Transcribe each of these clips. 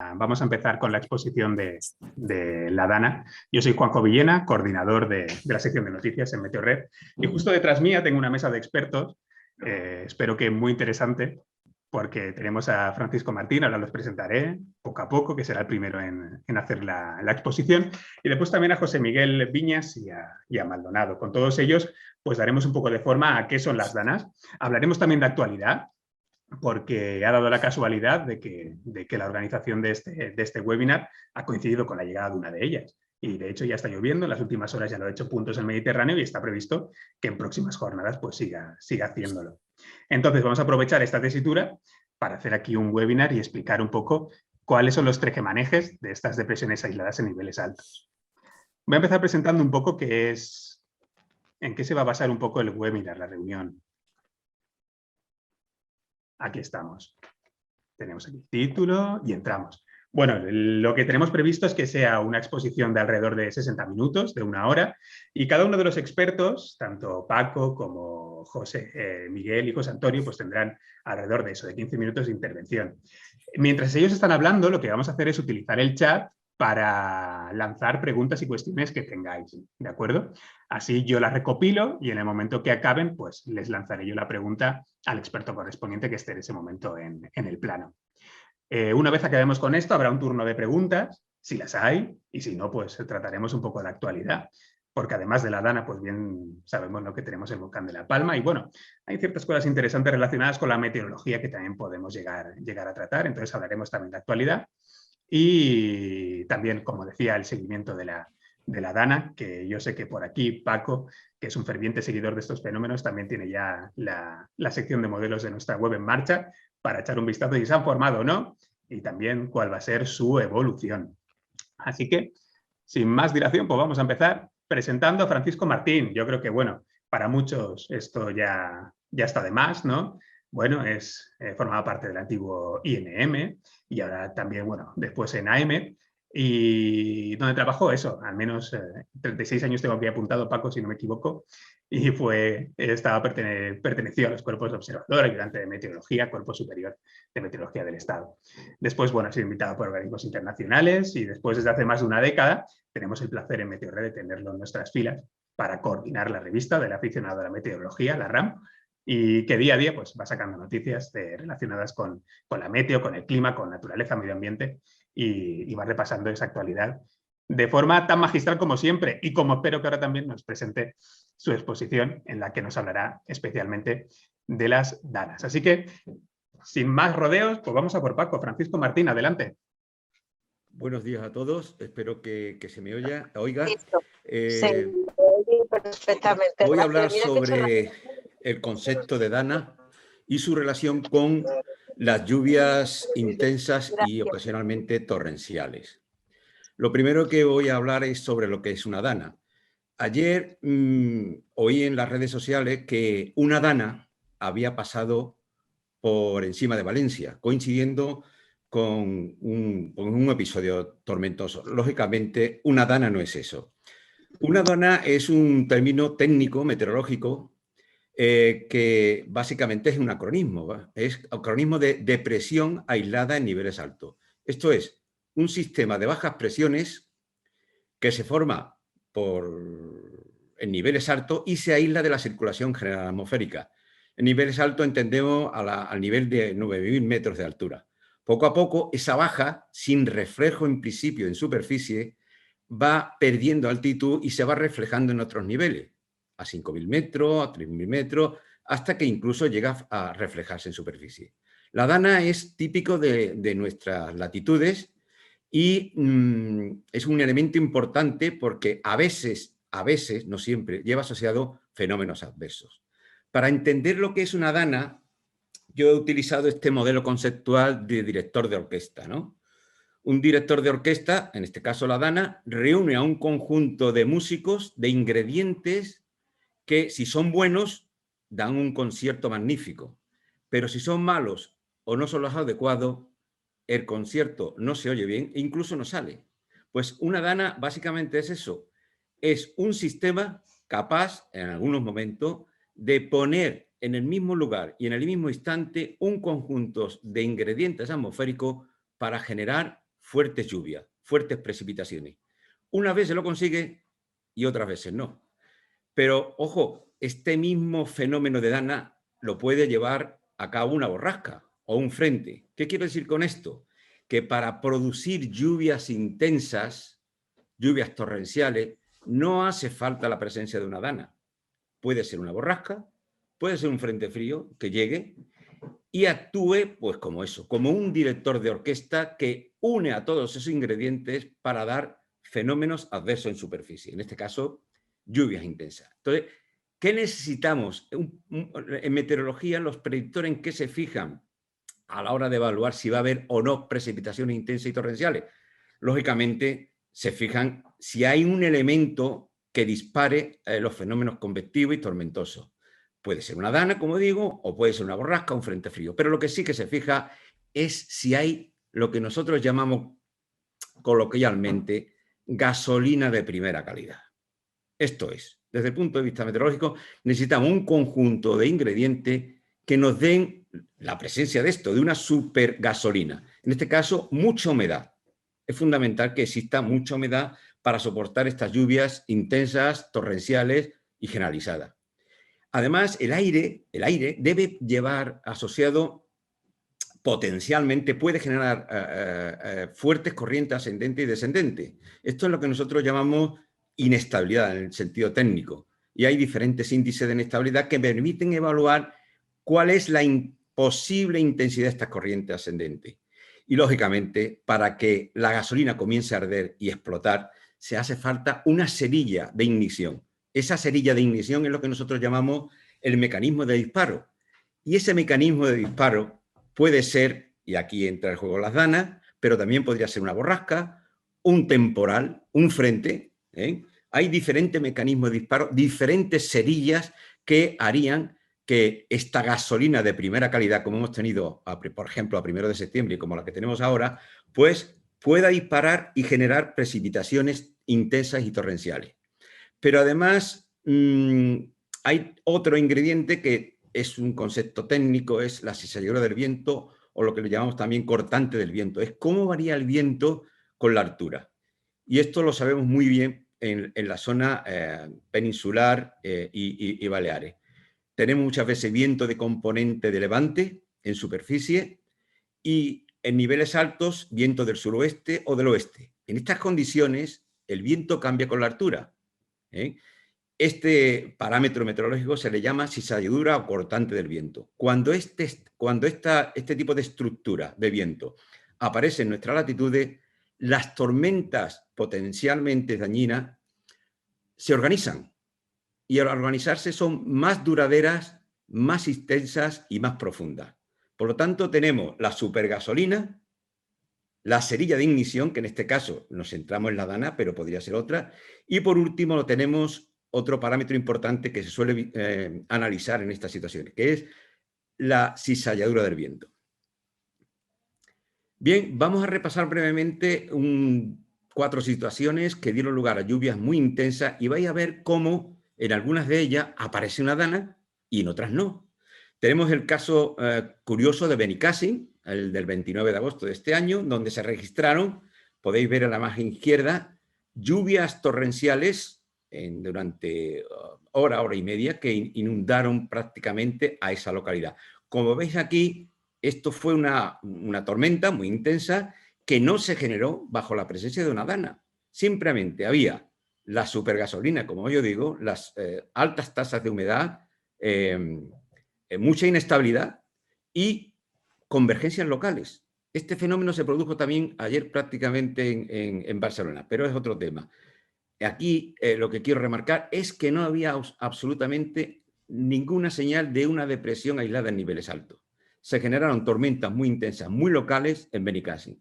Vamos a empezar con la exposición de la DANA. Yo soy Juanjo Villena, coordinador de la sección de noticias en Meteorred. Y justo detrás mía tengo una mesa de expertos, espero que muy interesante, porque tenemos a Francisco Martín, ahora los presentaré poco a poco, que será el primero en hacer la exposición. Y después también a José Miguel Viñas y a Maldonado. Con todos ellos, pues daremos un poco de forma a qué son las DANAs. Hablaremos también de actualidad, porque ha dado la casualidad de que la organización de este webinar ha coincidido con la llegada de una de ellas. Y de hecho ya está lloviendo, en las últimas horas ya lo ha hecho puntos en el Mediterráneo y está previsto que en próximas jornadas pues siga haciéndolo. Entonces vamos a aprovechar esta tesitura para hacer aquí un webinar y explicar un poco cuáles son los tejemanejes de estas depresiones aisladas en niveles altos. Voy a empezar presentando un poco en qué se va a basar un poco el webinar, la reunión. Aquí estamos. Tenemos aquí el título y entramos. Bueno, lo que tenemos previsto es que sea una exposición de alrededor de 60 minutos, de 1 hora, y cada uno de los expertos, tanto Paco como José, Miguel y José Antonio, pues tendrán alrededor de eso, de 15 minutos de intervención. Mientras ellos están hablando, lo que vamos a hacer es utilizar el chat para lanzar preguntas y cuestiones que tengáis, ¿de acuerdo? Así yo las recopilo y en el momento que acaben, pues les lanzaré yo la pregunta al experto correspondiente que esté en ese momento en el plano. Una vez acabemos con esto, habrá un turno de preguntas, si las hay, y si no, pues trataremos un poco de actualidad, porque además de la DANA, pues bien sabemos lo que tenemos el volcán de La Palma, y bueno, hay ciertas cosas interesantes relacionadas con la meteorología que también podemos llegar a tratar, entonces hablaremos también de actualidad, y también, como decía, el seguimiento de la DANA, que yo sé que por aquí Paco, que es un ferviente seguidor de estos fenómenos, también tiene ya la sección de modelos de nuestra web en marcha para echar un vistazo si se han formado o no y también cuál va a ser su evolución. Así que, sin más dilación, pues vamos a empezar presentando a Francisco Martín. Yo creo que, bueno, para muchos esto ya está de más, ¿no? Bueno, formaba parte del antiguo INM y ahora también, bueno, después en AM, y donde trabajó eso, al menos 36 años tengo aquí apuntado, Paco, si no me equivoco, y perteneció a los cuerpos de observador, ayudante de meteorología, Cuerpo Superior de Meteorología del Estado. Después, bueno, ha sido invitado por organismos internacionales y después, desde hace más de una década, tenemos el placer en Meteorred de tenerlo en nuestras filas para coordinar la revista del aficionado a la meteorología, la RAM, y que día a día pues, va sacando noticias relacionadas con la meteo, con el clima, con naturaleza, medio ambiente, y va repasando esa actualidad de forma tan magistral como siempre, y como espero que ahora también nos presente su exposición en la que nos hablará especialmente de las DANAs. Así que, sin más rodeos, pues vamos a por Paco. Francisco Martín, adelante. Buenos días a todos, espero que se me oiga. Se oye perfectamente. Voy a hablar sobre el concepto de DANA y su relación con las lluvias intensas y ocasionalmente torrenciales. Lo primero que voy a hablar es sobre lo que es una DANA. Ayer oí en las redes sociales que una DANA había pasado por encima de Valencia, coincidiendo con un episodio tormentoso. Lógicamente, una DANA no es eso. Una DANA es un término técnico meteorológico que básicamente es un acronismo, ¿va? Es acronismo de depresión aislada en niveles altos. Esto es un sistema de bajas presiones que se forma en niveles altos y se aísla de la circulación general atmosférica. En niveles altos entendemos al nivel de 9.000 metros de altura. Poco a poco, esa baja, sin reflejo en principio en superficie, va perdiendo altitud y se va reflejando en otros niveles, a 5.000 metros, a 3.000 metros, hasta que incluso llega a reflejarse en superficie. La DANA es típico de nuestras latitudes y es un elemento importante porque a veces, no siempre, lleva asociado fenómenos adversos. Para entender lo que es una DANA, yo he utilizado este modelo conceptual de director de orquesta, ¿no? Un director de orquesta, en este caso la DANA, reúne a un conjunto de músicos, de ingredientes que, si son buenos, dan un concierto magnífico. Pero si son malos o no son los adecuados, el concierto no se oye bien e incluso no sale. Pues una DANA básicamente es eso. Es un sistema capaz, en algunos momentos, de poner en el mismo lugar y en el mismo instante un conjunto de ingredientes atmosféricos para generar fuertes lluvias, fuertes precipitaciones. Unas veces lo consigue y otras veces no. Pero, ojo, este mismo fenómeno de Dana lo puede llevar a cabo una borrasca o un frente. ¿Qué quiero decir con esto? Que para producir lluvias intensas, lluvias torrenciales, no hace falta la presencia de una Dana. Puede ser una borrasca, puede ser un frente frío que llegue y actúe, pues como eso, como un director de orquesta que une a todos esos ingredientes para dar fenómenos adversos en superficie. En este caso, lluvias intensas. Entonces, ¿qué necesitamos? En meteorología, los predictores en qué se fijan a la hora de evaluar si va a haber o no precipitaciones intensas y torrenciales. Lógicamente, se fijan si hay un elemento que dispare los fenómenos convectivos y tormentosos. Puede ser una dana, como digo, o puede ser una borrasca o un frente frío. Pero lo que sí que se fija es si hay lo que nosotros llamamos coloquialmente gasolina de primera calidad. Esto es, desde el punto de vista meteorológico, necesitamos un conjunto de ingredientes que nos den la presencia de esto, de una supergasolina. En este caso, mucha humedad. Es fundamental que exista mucha humedad para soportar estas lluvias intensas, torrenciales y generalizadas. Además, el aire debe llevar asociado potencialmente, puede generar fuertes corrientes ascendentes y descendentes. Esto es lo que nosotros llamamos inestabilidad en el sentido técnico. Y hay diferentes índices de inestabilidad que permiten evaluar cuál es la posible intensidad de estas corrientes ascendentes. Y, lógicamente, para que la gasolina comience a arder y explotar, se hace falta una cerilla de ignición. Esa cerilla de ignición es lo que nosotros llamamos el mecanismo de disparo. Y ese mecanismo de disparo puede ser, y aquí entra el juego las danas, pero también podría ser una borrasca, un temporal, un frente. Hay diferentes mecanismos de disparo, diferentes cerillas que harían que esta gasolina de primera calidad, como hemos tenido, por ejemplo, a 1 de septiembre y como la que tenemos ahora, pues pueda disparar y generar precipitaciones intensas y torrenciales. Pero además hay otro ingrediente que es un concepto técnico, es la cizalladura del viento o lo que le llamamos también cortante del viento. Es cómo varía el viento con la altura. Y esto lo sabemos muy bien en la zona peninsular y Baleares. Tenemos muchas veces viento de componente de levante en superficie y en niveles altos viento del suroeste o del oeste. En estas condiciones el viento cambia con la altura. Este parámetro meteorológico se le llama cizalladura o cortante del viento. Cuando este tipo de estructura de viento aparece en nuestra latitudes, las tormentas potencialmente dañinas se organizan y al organizarse son más duraderas, más extensas y más profundas. Por lo tanto, tenemos la supergasolina, la cerilla de ignición, que en este caso nos centramos en la dana, pero podría ser otra, y por último tenemos otro parámetro importante que se suele analizar en estas situaciones, que es la cizalladura del viento. Bien, vamos a repasar brevemente 4 situaciones que dieron lugar a lluvias muy intensas y vais a ver cómo en algunas de ellas aparece una dana y en otras no. Tenemos el caso curioso de Benicàssim, el del 29 de agosto de este año, donde se registraron, podéis ver en la imagen izquierda, lluvias torrenciales durante hora y media que inundaron prácticamente a esa localidad. Como veis aquí, esto fue una tormenta muy intensa que no se generó bajo la presencia de una dana. Simplemente había la supergasolina, como yo digo, las altas tasas de humedad, mucha inestabilidad y convergencias locales. Este fenómeno se produjo también ayer prácticamente en Barcelona, pero es otro tema. Aquí lo que quiero remarcar es que no había absolutamente ninguna señal de una depresión aislada en niveles altos. Se generaron tormentas muy intensas, muy locales en Benicàssim.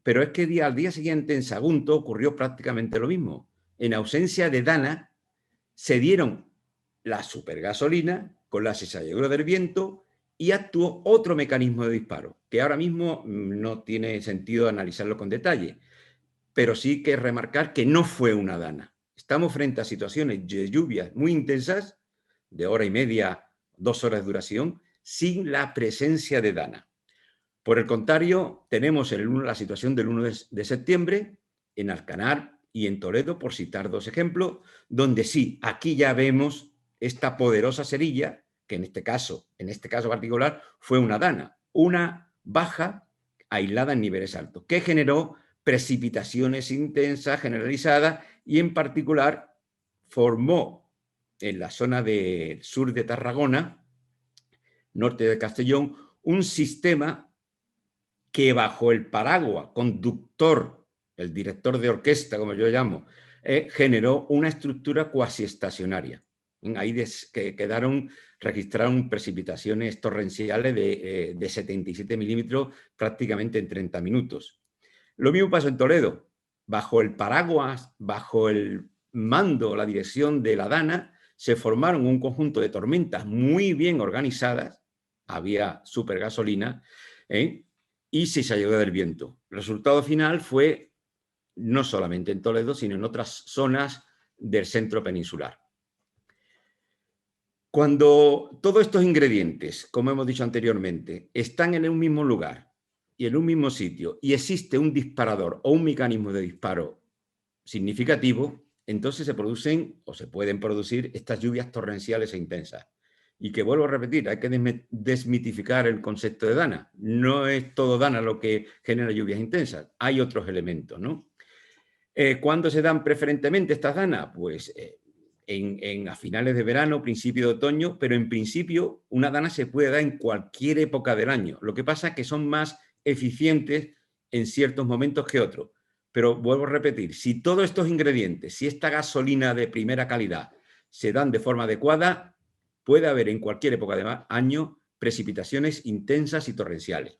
Pero es que al día siguiente en Sagunto ocurrió prácticamente lo mismo. En ausencia de dana se dieron la supergasolina con la cizalladura del viento y actuó otro mecanismo de disparo, que ahora mismo no tiene sentido analizarlo con detalle, pero sí que remarcar que no fue una dana. Estamos frente a situaciones de lluvias muy intensas, de hora y media, 2 horas de duración, sin la presencia de dana. Por el contrario, tenemos la situación del 1 de septiembre en Alcanar y en Toledo, por citar dos ejemplos, donde sí, aquí ya vemos esta poderosa cerilla, que en este caso particular, fue una dana, una baja aislada en niveles altos, que generó precipitaciones intensas, generalizadas, y en particular formó en la zona del sur de Tarragona, norte de Castellón, un sistema que bajo el paraguas conductor, el director de orquesta, como yo llamo, generó una estructura cuasi estacionaria. Ahí registraron precipitaciones torrenciales de 77 milímetros prácticamente en 30 minutos. Lo mismo pasó en Toledo. Bajo el paraguas, bajo el mando, la dirección de la Dana, se formaron un conjunto de tormentas muy bien organizadas, había supergasolina, y se ayudó del viento. El resultado final fue, no solamente en Toledo, sino en otras zonas del centro peninsular. Cuando todos estos ingredientes, como hemos dicho anteriormente, están en un mismo lugar y en un mismo sitio, y existe un disparador o un mecanismo de disparo significativo, entonces se producen o se pueden producir estas lluvias torrenciales e intensas. Y que vuelvo a repetir, hay que desmitificar el concepto de dana. No es todo dana lo que genera lluvias intensas, hay otros elementos, ¿no? ¿Cuándo se dan preferentemente estas danas? Pues a finales de verano, principio de otoño, pero en principio una dana se puede dar en cualquier época del año. Lo que pasa es que son más eficientes en ciertos momentos que otros. Pero vuelvo a repetir, si todos estos ingredientes, si esta gasolina de primera calidad se dan de forma adecuada, puede haber en cualquier época del año precipitaciones intensas y torrenciales.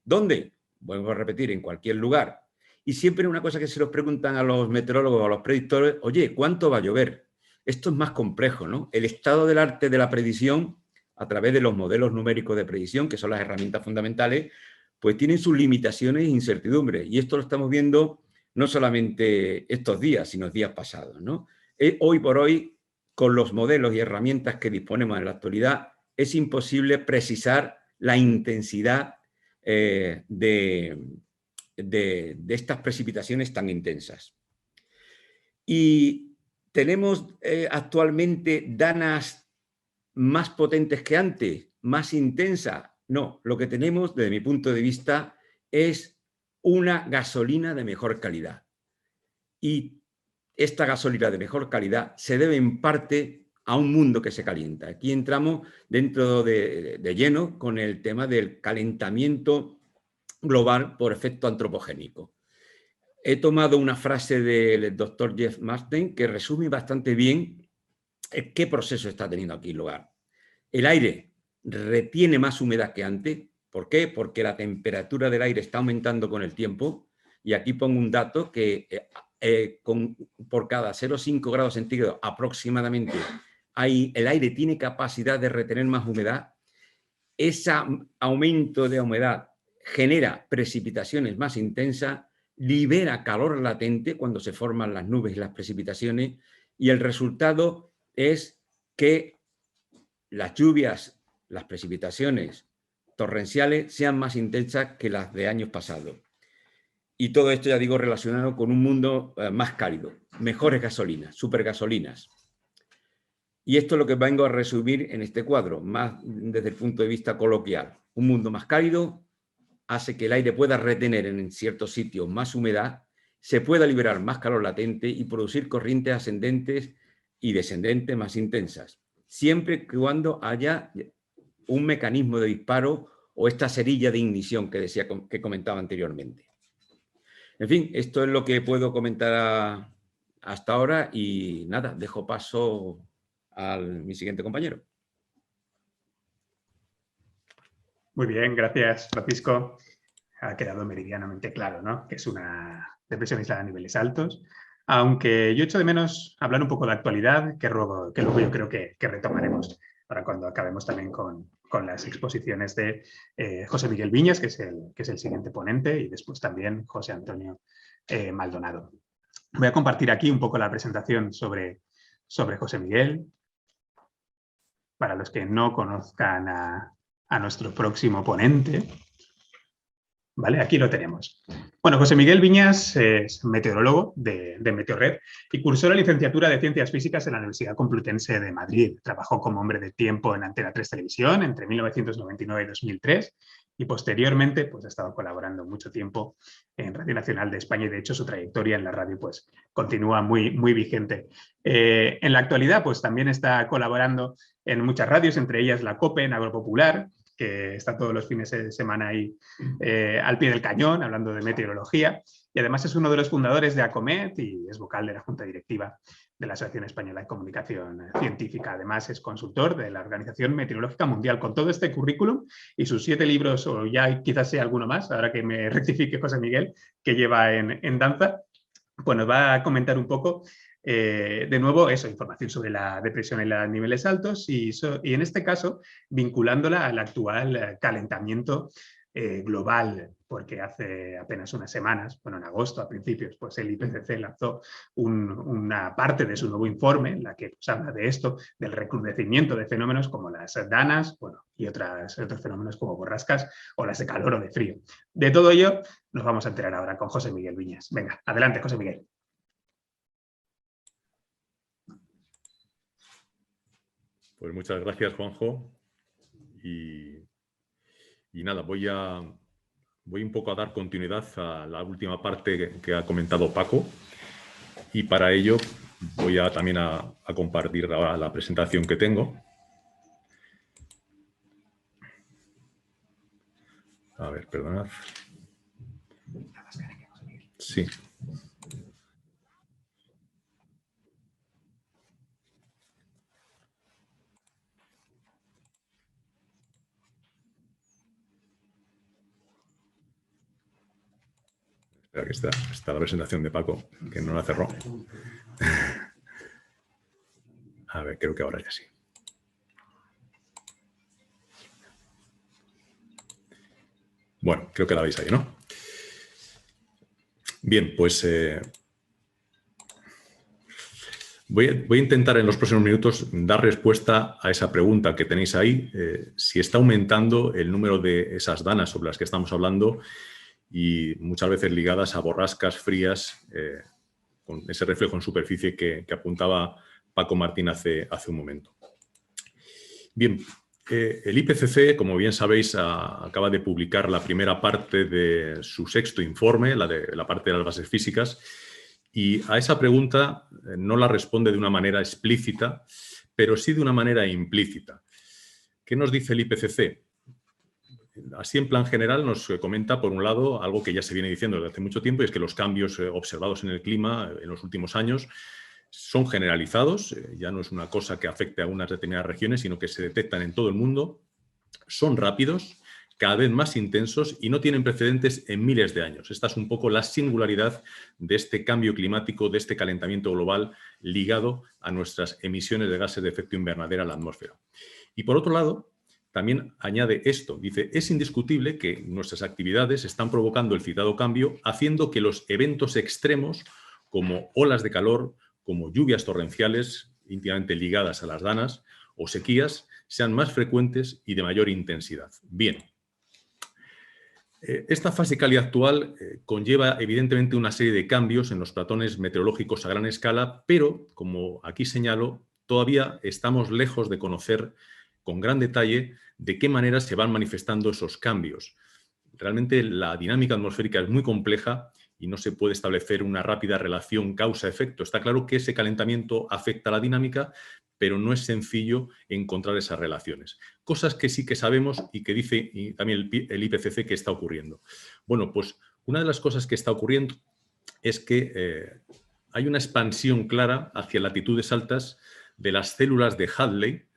¿Dónde? Vuelvo a repetir, en cualquier lugar. Y siempre una cosa que se los preguntan a los meteorólogos o a los predictores, oye, ¿cuánto va a llover? Esto es más complejo, ¿no? El estado del arte de la predicción, a través de los modelos numéricos de predicción, que son las herramientas fundamentales, pues tienen sus limitaciones e incertidumbres. Y esto lo estamos viendo no solamente estos días, sino días pasados, ¿no? Hoy por hoy, con los modelos y herramientas que disponemos en la actualidad, es imposible precisar la intensidad de estas precipitaciones tan intensas. Y tenemos actualmente danas más potentes que antes, más intensas. No, lo que tenemos, desde mi punto de vista, es una gasolina de mejor calidad. Y esta gasolina de mejor calidad se debe en parte a un mundo que se calienta. Aquí entramos dentro de lleno con el tema del calentamiento global por efecto antropogénico. He tomado una frase del doctor Jeff Martin que resume bastante bien qué proceso está teniendo aquí lugar. El aire retiene más humedad que antes. ¿Por qué? Porque la temperatura del aire está aumentando con el tiempo. Y aquí pongo un dato que por cada 0,5 grados centígrados aproximadamente el aire tiene capacidad de retener más humedad. Ese aumento de humedad genera precipitaciones más intensas, libera calor latente cuando se forman las nubes y las precipitaciones, y el resultado es que las lluvias, las precipitaciones torrenciales sean más intensas que las de años pasados. Y todo esto, ya digo, relacionado con un mundo más cálido, mejores gasolinas, supergasolinas. Y esto es lo que vengo a resumir en este cuadro, más desde el punto de vista coloquial. Un mundo más cálido hace que el aire pueda retener en ciertos sitios más humedad, se pueda liberar más calor latente y producir corrientes ascendentes y descendentes más intensas, siempre y cuando haya un mecanismo de disparo o esta cerilla de ignición que comentaba anteriormente. En fin, esto es lo que puedo comentar hasta ahora y nada, dejo paso a mi siguiente compañero. Muy bien, gracias, Francisco. Ha quedado meridianamente claro, ¿no?, que es una depresión aislada a niveles altos, aunque yo echo de menos hablar un poco de actualidad, que luego yo creo que retomaremos para cuando acabemos también con las exposiciones de José Miguel Viñas, que es el siguiente ponente, y después también José Antonio Maldonado. Voy a compartir aquí un poco la presentación sobre José Miguel. Para los que no conozcan a nuestro próximo ponente, ¿Vale? Aquí lo tenemos. Bueno, José Miguel Viñas es meteorólogo de Meteorred y cursó la licenciatura de Ciencias Físicas en la Universidad Complutense de Madrid. Trabajó como hombre de tiempo en Antena 3 Televisión entre 1999 y 2003 y posteriormente pues, ha estado colaborando mucho tiempo en Radio Nacional de España y de hecho su trayectoria en la radio pues, continúa muy vigente. En la actualidad pues, también está colaborando en muchas radios, entre ellas la COPE en Agropopular, que está todos los fines de semana ahí al pie del cañón, hablando de meteorología, y además es uno de los fundadores de ACOMET y es vocal de la Junta Directiva de la Asociación Española de Comunicación Científica. Además es consultor de la Organización Meteorológica Mundial. Con todo este currículum y sus 7 libros, o ya quizás sea alguno más, ahora que me rectifique José Miguel, que lleva en danza, pues nos va a comentar un poco de nuevo, eso, información sobre la depresión en los niveles altos y en este caso vinculándola al actual calentamiento global, porque hace apenas unas semanas, bueno, en agosto a principios, pues el IPCC lanzó una parte de su nuevo informe en la que pues, habla de esto, del recrudecimiento de fenómenos como las danas, bueno, y otros fenómenos como borrascas, olas de calor o de frío. De todo ello nos vamos a enterar ahora con José Miguel Viñas. Venga, adelante, José Miguel. Pues muchas gracias, Juanjo. Y nada, voy un poco a dar continuidad a la última parte que ha comentado Paco. Y para ello voy también a compartir la presentación que tengo. A ver, perdonad. Sí. Espera, que está la presentación de Paco, que no la cerró. A ver, creo que ahora ya sí. Bueno, creo que la veis ahí, ¿no? Bien, pues voy a intentar en los próximos minutos dar respuesta a esa pregunta que tenéis ahí, si está aumentando el número de esas danas sobre las que estamos hablando y muchas veces ligadas a borrascas frías, con ese reflejo en superficie que apuntaba Paco Martín hace un momento. Bien, el IPCC, como bien sabéis, acaba de publicar la primera parte de su 6º informe, la parte de las bases físicas, y a esa pregunta no la responde de una manera explícita, pero sí de una manera implícita. ¿Qué nos dice el IPCC? Así en plan general nos comenta, por un lado, algo que ya se viene diciendo desde hace mucho tiempo, y es que los cambios observados en el clima en los últimos años son generalizados, ya no es una cosa que afecte a unas determinadas regiones, sino que se detectan en todo el mundo, son rápidos, cada vez más intensos y no tienen precedentes en miles de años. Esta es un poco la singularidad de este cambio climático, de este calentamiento global ligado a nuestras emisiones de gases de efecto invernadero a la atmósfera. Y por otro lado, también añade esto, dice, es indiscutible que nuestras actividades están provocando el citado cambio, haciendo que los eventos extremos, como olas de calor, como lluvias torrenciales, íntimamente ligadas a las danas, o sequías, sean más frecuentes y de mayor intensidad. Bien, esta fase cálida actual conlleva evidentemente una serie de cambios en los patrones meteorológicos a gran escala, pero, como aquí señalo, todavía estamos lejos de conocer con gran detalle de qué manera se van manifestando esos cambios. Realmente la dinámica atmosférica es muy compleja y no se puede establecer una rápida relación causa-efecto. Está claro que ese calentamiento afecta a la dinámica, pero no es sencillo encontrar esas relaciones. Cosas que sí que sabemos y que dice también el IPCC que está ocurriendo. Bueno, pues una de las cosas que está ocurriendo es que hay una expansión clara hacia latitudes altas de las células de Hadley.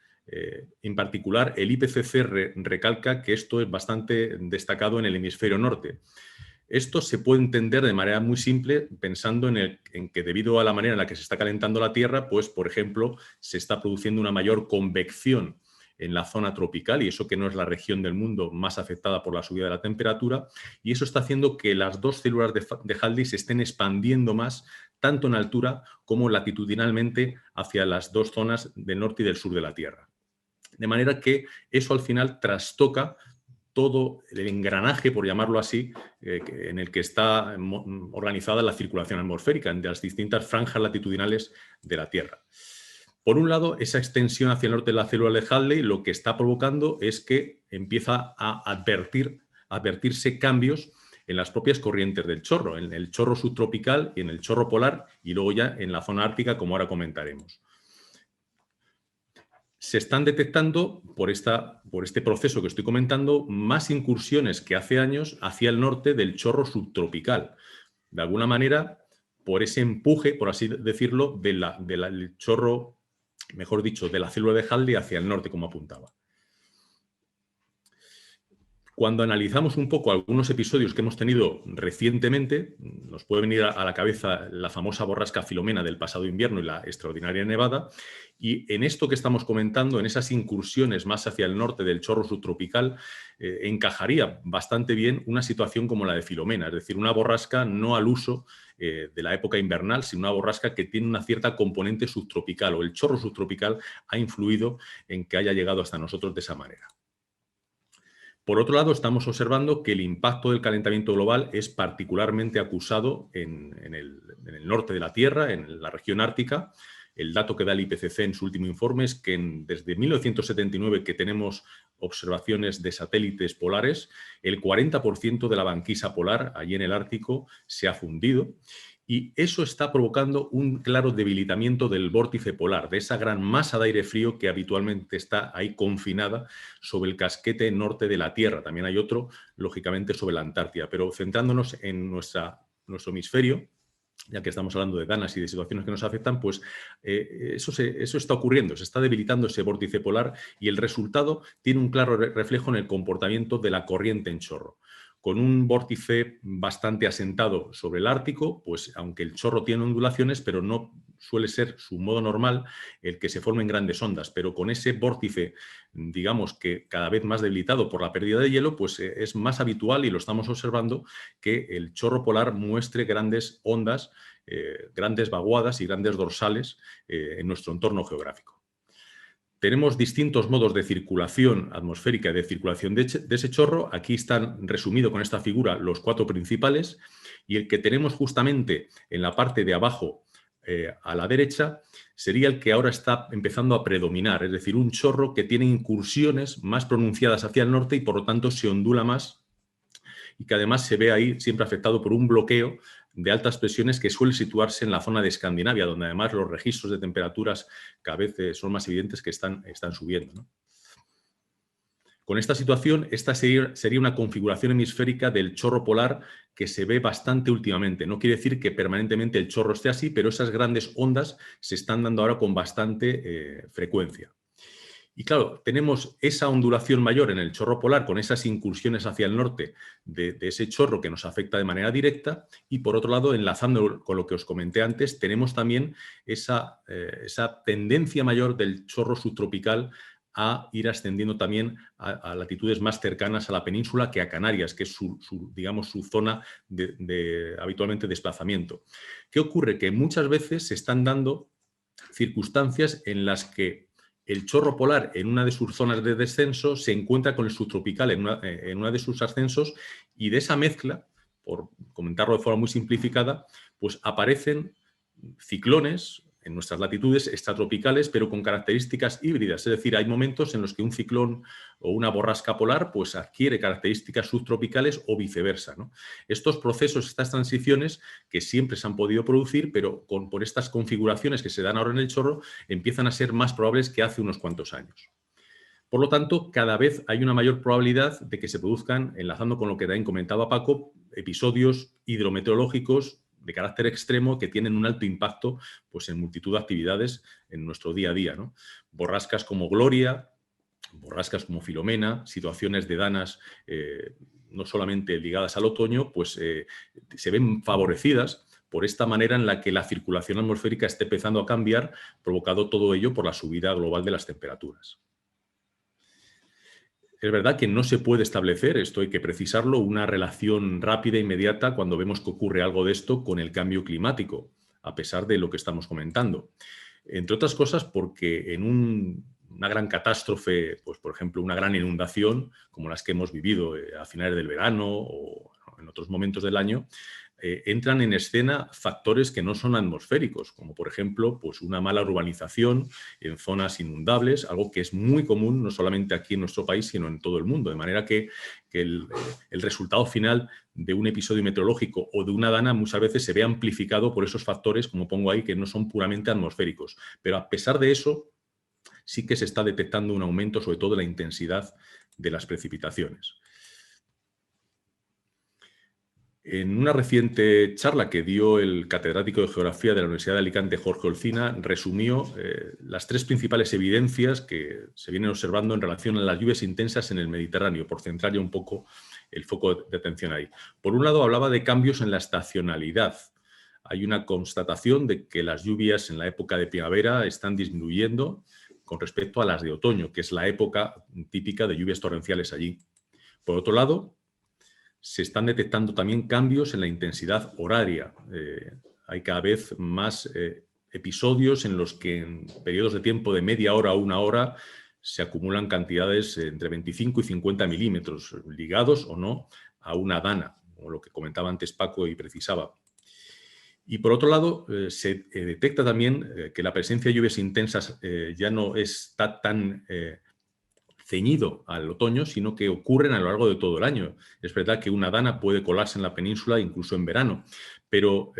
En particular, el IPCC recalca que esto es bastante destacado en el hemisferio norte. Esto se puede entender de manera muy simple pensando en que debido a la manera en la que se está calentando la Tierra, pues, por ejemplo, se está produciendo una mayor convección en la zona tropical, y eso que no es la región del mundo más afectada por la subida de la temperatura, y eso está haciendo que las dos células de Hadley se estén expandiendo más, tanto en altura como latitudinalmente, hacia las dos zonas del norte y del sur de la Tierra. De manera que eso al final trastoca todo el engranaje, por llamarlo así, en el que está organizada la circulación atmosférica en las distintas franjas latitudinales de la Tierra. Por un lado, esa extensión hacia el norte de la célula de Hadley lo que está provocando es que empieza a advertirse cambios en las propias corrientes del chorro, en el chorro subtropical y en el chorro polar, y luego ya en la zona ártica, como ahora comentaremos. Se están detectando, por este proceso que estoy comentando, más incursiones que hace años hacia el norte del chorro subtropical. De alguna manera, por ese empuje, por así decirlo, del chorro, mejor dicho, de la célula de Hadley hacia el norte, como apuntaba. Cuando analizamos un poco algunos episodios que hemos tenido recientemente, nos puede venir a la cabeza la famosa borrasca Filomena del pasado invierno y la extraordinaria nevada, y en esto que estamos comentando, en esas incursiones más hacia el norte del chorro subtropical, encajaría bastante bien una situación como la de Filomena, es decir, una borrasca no al uso de la época invernal, sino una borrasca que tiene una cierta componente subtropical, o el chorro subtropical ha influido en que haya llegado hasta nosotros de esa manera. Por otro lado, estamos observando que el impacto del calentamiento global es particularmente acusado en el norte de la Tierra, en la región ártica. El dato que da el IPCC en su último informe es que desde 1979 que tenemos observaciones de satélites polares, el 40% de la banquisa polar allí en el Ártico se ha fundido. Y eso está provocando un claro debilitamiento del vórtice polar, de esa gran masa de aire frío que habitualmente está ahí confinada sobre el casquete norte de la Tierra. También hay otro, lógicamente, sobre la Antártida. Pero centrándonos en nuestro hemisferio, ya que estamos hablando de danas y de situaciones que nos afectan, pues eso está ocurriendo, se está debilitando ese vórtice polar y el resultado tiene un claro reflejo en el comportamiento de la corriente en chorro. Con un vórtice bastante asentado sobre el Ártico, pues aunque el chorro tiene ondulaciones, pero no suele ser su modo normal el que se formen grandes ondas, pero con ese vórtice, digamos que cada vez más debilitado por la pérdida de hielo, pues es más habitual, y lo estamos observando, que el chorro polar muestre grandes ondas, grandes vaguadas y grandes dorsales en nuestro entorno geográfico. Tenemos distintos modos de circulación atmosférica y de circulación de ese chorro. Aquí están resumidos con esta figura los 4 principales, y el que tenemos justamente en la parte de abajo a la derecha sería el que ahora está empezando a predominar, es decir, un chorro que tiene incursiones más pronunciadas hacia el norte y por lo tanto se ondula más, y que además se ve ahí siempre afectado por un bloqueo de altas presiones que suele situarse en la zona de Escandinavia, donde además los registros de temperaturas cada vez son más evidentes que están subiendo, ¿no? Con esta situación, esta sería una configuración hemisférica del chorro polar que se ve bastante últimamente. No quiere decir que permanentemente el chorro esté así, pero esas grandes ondas se están dando ahora con bastante frecuencia. Y claro, tenemos esa ondulación mayor en el chorro polar con esas incursiones hacia el norte de ese chorro que nos afecta de manera directa, y por otro lado, enlazando con lo que os comenté antes, tenemos también esa tendencia mayor del chorro subtropical a ir ascendiendo también a latitudes más cercanas a la península que a Canarias, que es digamos, su zona de habitualmente desplazamiento. ¿Qué ocurre? Que muchas veces se están dando circunstancias en las que el chorro polar en una de sus zonas de descenso se encuentra con el subtropical en una de sus ascensos, y de esa mezcla, por comentarlo de forma muy simplificada, pues aparecen ciclones en nuestras latitudes extratropicales, pero con características híbridas. Es decir, hay momentos en los que un ciclón o una borrasca polar pues adquiere características subtropicales o viceversa, ¿no? Estos procesos, estas transiciones que siempre se han podido producir, pero por estas configuraciones que se dan ahora en el chorro, empiezan a ser más probables que hace unos cuantos años. Por lo tanto, cada vez hay una mayor probabilidad de que se produzcan, enlazando con lo que también comentaba Paco, episodios hidrometeorológicos de carácter extremo que tienen un alto impacto pues, en multitud de actividades en nuestro día a día, ¿no? Borrascas como Gloria, borrascas como Filomena, situaciones de danas no solamente ligadas al otoño, pues se ven favorecidas por esta manera en la que la circulación atmosférica está empezando a cambiar, provocado todo ello por la subida global de las temperaturas. Es verdad que no se puede establecer, esto hay que precisarlo, una relación rápida e inmediata cuando vemos que ocurre algo de esto con el cambio climático, a pesar de lo que estamos comentando. Entre otras cosas porque en un una gran catástrofe, pues por ejemplo una gran inundación, como las que hemos vivido a finales del verano o en otros momentos del año, entran en escena factores que no son atmosféricos, como por ejemplo pues una mala urbanización en zonas inundables, algo que es muy común no solamente aquí en nuestro país, sino en todo el mundo, de manera que el resultado final de un episodio meteorológico o de una dana muchas veces se ve amplificado por esos factores, como pongo ahí, que no son puramente atmosféricos. Pero a pesar de eso, sí que se está detectando un aumento, sobre todo de la intensidad de las precipitaciones. En una reciente charla que dio el catedrático de Geografía de la Universidad de Alicante, Jorge Olcina, resumió las 3 principales evidencias que se vienen observando en relación a las lluvias intensas en el Mediterráneo, por centrar ya un poco el foco de atención ahí. Por un lado, hablaba de cambios en la estacionalidad. Hay una constatación de que las lluvias en la época de primavera están disminuyendo con respecto a las de otoño, que es la época típica de lluvias torrenciales allí. Por otro lado, se están detectando también cambios en la intensidad horaria. Hay cada vez más episodios en los que en periodos de tiempo de media hora a 1 hora se acumulan cantidades entre 25 y 50 milímetros, ligados o no a una dana, como lo que comentaba antes Paco y precisaba. Y por otro lado, se detecta también que la presencia de lluvias intensas ya no está tan ceñido al otoño, sino que ocurren a lo largo de todo el año. Es verdad que una dana puede colarse en la península incluso en verano, pero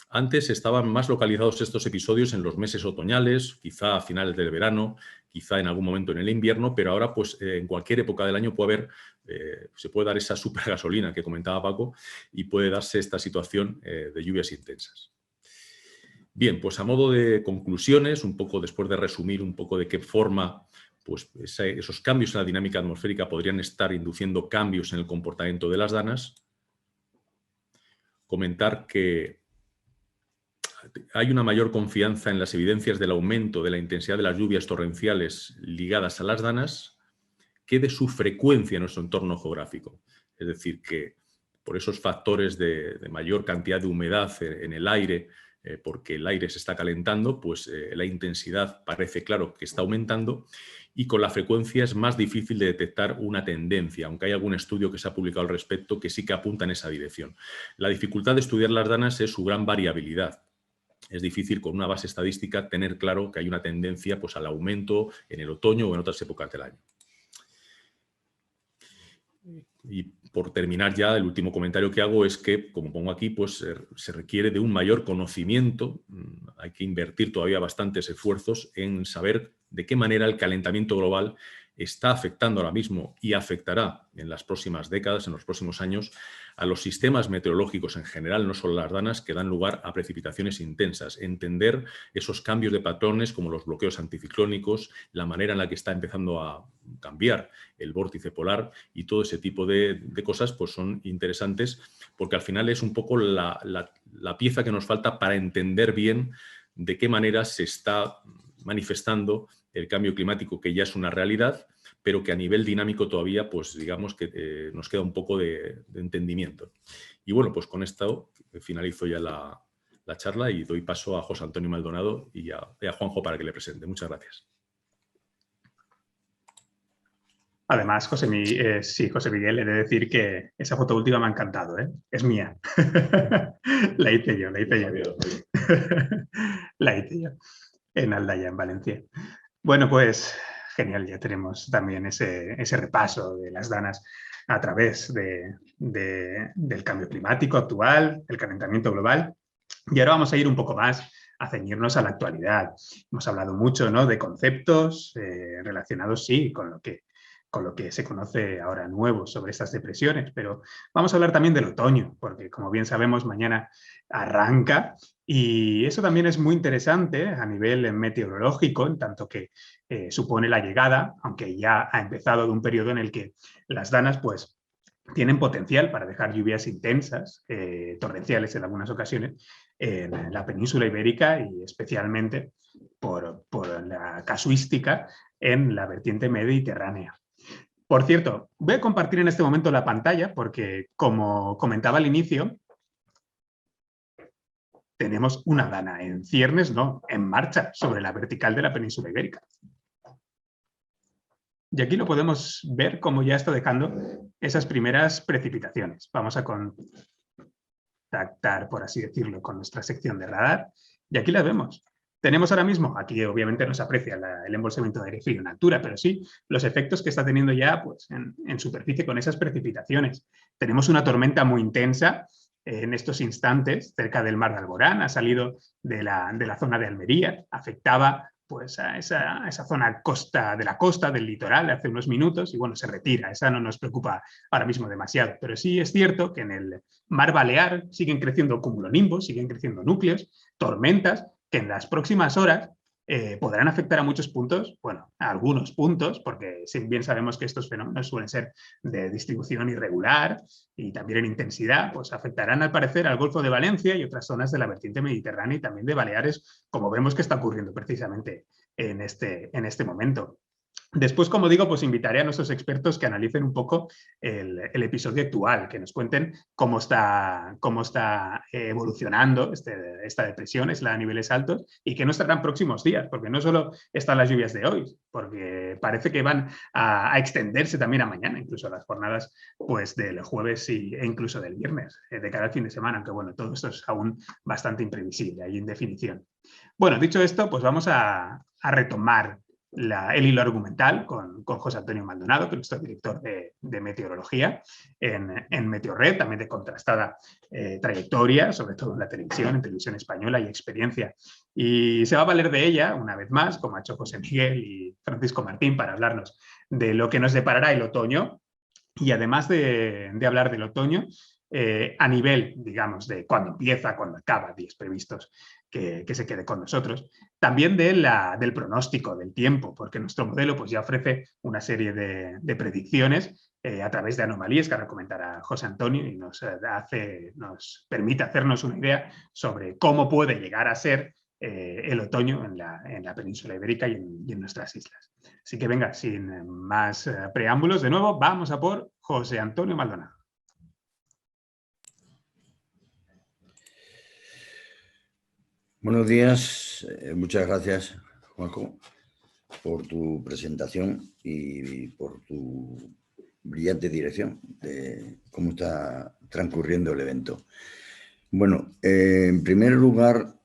antes estaban más localizados estos episodios en los meses otoñales, quizá a finales del verano, quizá en algún momento en el invierno, pero ahora pues en cualquier época del año puede haber, se puede dar esa supergasolina que comentaba Paco y puede darse esta situación de lluvias intensas. Bien, pues a modo de conclusiones, un poco después de resumir un poco de qué forma pues esos cambios en la dinámica atmosférica podrían estar induciendo cambios en el comportamiento de las danas, comentar que hay una mayor confianza en las evidencias del aumento de la intensidad de las lluvias torrenciales ligadas a las danas que de su frecuencia en nuestro entorno geográfico. Es decir, que por esos factores de mayor cantidad de humedad en el aire, porque el aire se está calentando, pues la intensidad parece claro que está aumentando y con la frecuencia es más difícil de detectar una tendencia, aunque hay algún estudio que se ha publicado al respecto que sí que apunta en esa dirección. La dificultad de estudiar las danas es su gran variabilidad. Es difícil con una base estadística tener claro que hay una tendencia pues, al aumento en el otoño o en otras épocas del año. Y por terminar ya, el último comentario que hago es que, como pongo aquí, pues se requiere de un mayor conocimiento. Hay que invertir todavía bastantes esfuerzos en saber de qué manera el calentamiento global está afectando ahora mismo y afectará en las próximas décadas, en los próximos años, a los sistemas meteorológicos en general, no solo las danas, que dan lugar a precipitaciones intensas. Entender esos cambios de patrones como los bloqueos anticiclónicos, la manera en la que está empezando a cambiar el vórtice polar y todo ese tipo de cosas pues son interesantes porque al final es un poco la pieza que nos falta para entender bien de qué manera se está manifestando el cambio climático, que ya es una realidad, pero que a nivel dinámico todavía, pues digamos que nos queda un poco de entendimiento. Y bueno, pues con esto finalizo ya la charla y doy paso a José Antonio Maldonado y a Juanjo para que le presente. Muchas gracias. Además, José Miguel, he de decir que esa foto última me ha encantado, ¿eh? Es mía. La hice yo. La hice yo. En Aldaya, en Valencia. Bueno, pues genial, ya tenemos también ese repaso de las danas a través del cambio climático actual, el calentamiento global. Y ahora vamos a ir un poco más a ceñirnos a la actualidad. Hemos hablado mucho, ¿no?, de conceptos relacionados, sí, con lo que se conoce ahora nuevo sobre estas depresiones, pero vamos a hablar también del otoño, porque como bien sabemos, mañana arranca y eso también es muy interesante a nivel meteorológico, en tanto que supone la llegada, aunque ya ha empezado de un periodo en el que las danas pues tienen potencial para dejar lluvias intensas, torrenciales en algunas ocasiones, en la península ibérica y especialmente por la casuística en la vertiente mediterránea. Por cierto, voy a compartir en este momento la pantalla porque, como comentaba al inicio, tenemos una dana en ciernes, no, en marcha sobre la vertical de la península ibérica. Y aquí lo podemos ver como ya está dejando esas primeras precipitaciones. Vamos a contactar, por así decirlo, con nuestra sección de radar. Y aquí las vemos. Tenemos ahora mismo, aquí obviamente no se aprecia el embolsamiento de aire frío en altura, pero sí los efectos que está teniendo ya pues, en superficie con esas precipitaciones. Tenemos una tormenta muy intensa en estos instantes cerca del mar de Alborán, ha salido de la zona de Almería, afectaba pues, a esa zona de la costa, del litoral, hace unos minutos, y bueno, se retira. Esa no nos preocupa ahora mismo demasiado. Pero sí es cierto que en el mar Balear siguen creciendo cumulonimbos, siguen creciendo núcleos, tormentas, que en las próximas horas podrán afectar a muchos puntos, bueno, a algunos puntos, porque bien sabemos que estos fenómenos suelen ser de distribución irregular y también en intensidad, pues afectarán al parecer al Golfo de Valencia y otras zonas de la vertiente mediterránea y también de Baleares, como vemos que está ocurriendo precisamente en este momento. Después, como digo, pues invitaré a nuestros expertos que analicen un poco el episodio actual, que nos cuenten cómo está evolucionando esta depresión, a niveles altos, y que nos traerán próximos días, porque no solo están las lluvias de hoy, porque parece que van a extenderse también a mañana, incluso a las jornadas pues, del jueves e incluso del viernes, de cara al fin de semana, aunque bueno, todo esto es aún bastante imprevisible, hay indefinición. Bueno, dicho esto, pues vamos a retomar el hilo argumental con José Antonio Maldonado, que es nuestro director de meteorología en Meteorred, también de contrastada trayectoria, sobre todo en televisión española y experiencia. Y se va a valer de ella, una vez más, como ha hecho José Miguel y Francisco Martín, para hablarnos de lo que nos deparará el otoño. Y además de hablar del otoño, a nivel, digamos, de cuándo empieza, cuándo acaba, días previstos que se quede con nosotros, también del pronóstico del tiempo, porque nuestro modelo pues, ya ofrece una serie de predicciones a través de anomalías que ahora comentará José Antonio y nos permite hacernos una idea sobre cómo puede llegar a ser el otoño en la península ibérica y en nuestras islas. Así que venga, sin más preámbulos, de nuevo, vamos a por José Antonio Maldonado. Buenos días, muchas gracias, Juanjo, por tu presentación y por tu brillante dirección de cómo está transcurriendo el evento. Bueno, en primer lugar,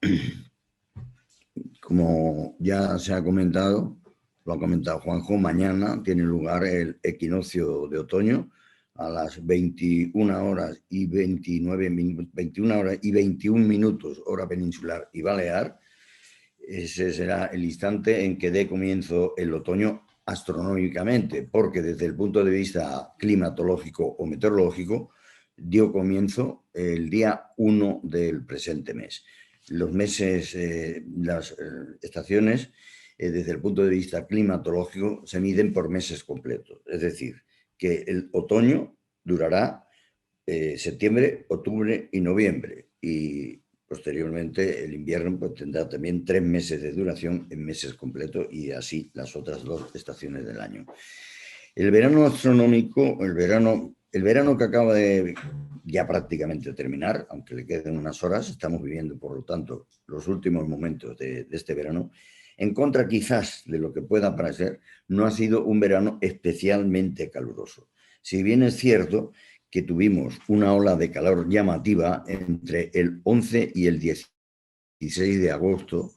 como ya se ha comentado, lo ha comentado Juanjo, mañana tiene lugar el equinoccio de otoño a las 21 horas y 21 minutos, hora peninsular y balear. Ese será el instante en que dé comienzo el otoño astronómicamente, porque desde el punto de vista climatológico o meteorológico dio comienzo el día 1 del presente mes. Los meses, las estaciones, desde el punto de vista climatológico, se miden por meses completos. Es decir, que el otoño durará septiembre, octubre y noviembre. Y posteriormente el invierno pues, tendrá también 3 meses de duración en meses completos y así las otras 2 estaciones del año. El verano astronómico, el verano que acaba de ya prácticamente terminar, aunque le queden unas horas, estamos viviendo, por lo tanto, los últimos momentos de este verano. En contra quizás de lo que pueda parecer, no ha sido un verano especialmente caluroso. Si bien es cierto que tuvimos una ola de calor llamativa entre el 11 y el 16 de agosto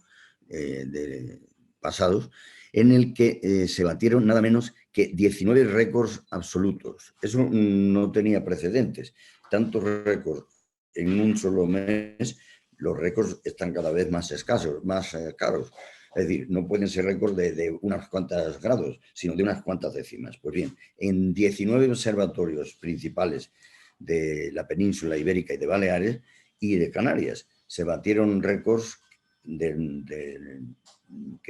pasados, en el que se batieron nada menos que 19 récords absolutos. Eso no tenía precedentes. Tantos récords en un solo mes, los récords están cada vez más escasos, más caros. Es decir, no pueden ser récords de unas cuantas grados, sino de unas cuantas décimas. Pues bien, en 19 observatorios principales de la península ibérica y de Baleares y de Canarias se batieron récords que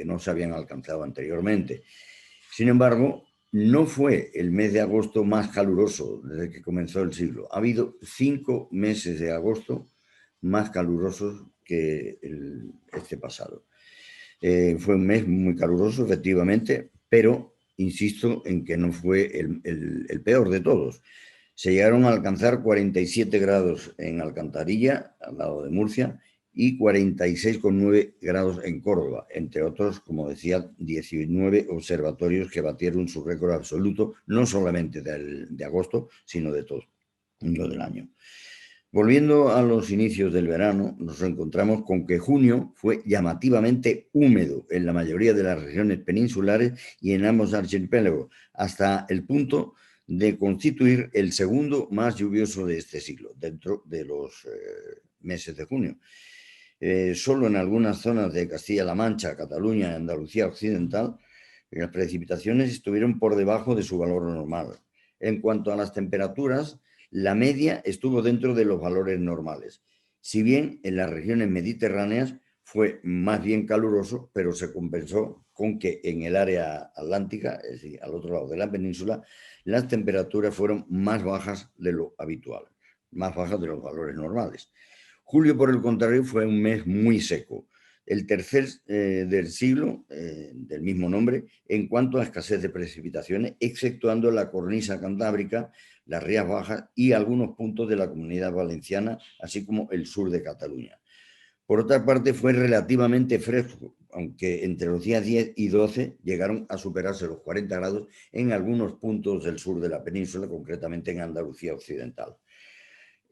no se habían alcanzado anteriormente. Sin embargo, no fue el mes de agosto más caluroso desde que comenzó el siglo. Ha habido 5 meses de agosto más calurosos que este pasado. Fue un mes muy caluroso, efectivamente, pero insisto en que no fue el peor de todos. Se llegaron a alcanzar 47 grados en Alcantarilla, al lado de Murcia, y 46,9 grados en Córdoba, entre otros, como decía, 19 observatorios que batieron su récord absoluto, no solamente de agosto, sino de todo el año. Volviendo a los inicios del verano, nos encontramos con que junio fue llamativamente húmedo en la mayoría de las regiones peninsulares y en ambos archipiélagos, hasta el punto de constituir el segundo más lluvioso de este siglo, dentro de los meses de junio. Solo en algunas zonas de Castilla-La Mancha, Cataluña y Andalucía Occidental, las precipitaciones estuvieron por debajo de su valor normal. En cuanto a las temperaturas, la media estuvo dentro de los valores normales. Si bien en las regiones mediterráneas fue más bien caluroso, pero se compensó con que en el área atlántica, es decir, al otro lado de la península, las temperaturas fueron más bajas de lo habitual, más bajas de los valores normales. Julio, por el contrario, fue un mes muy seco, el tercer del siglo, del mismo nombre, en cuanto a escasez de precipitaciones, exceptuando la cornisa cantábrica, las Rías Bajas y algunos puntos de la Comunidad Valenciana, así como el sur de Cataluña. Por otra parte, fue relativamente fresco, aunque entre los días 10 y 12 llegaron a superarse los 40 grados en algunos puntos del sur de la península, concretamente en Andalucía Occidental.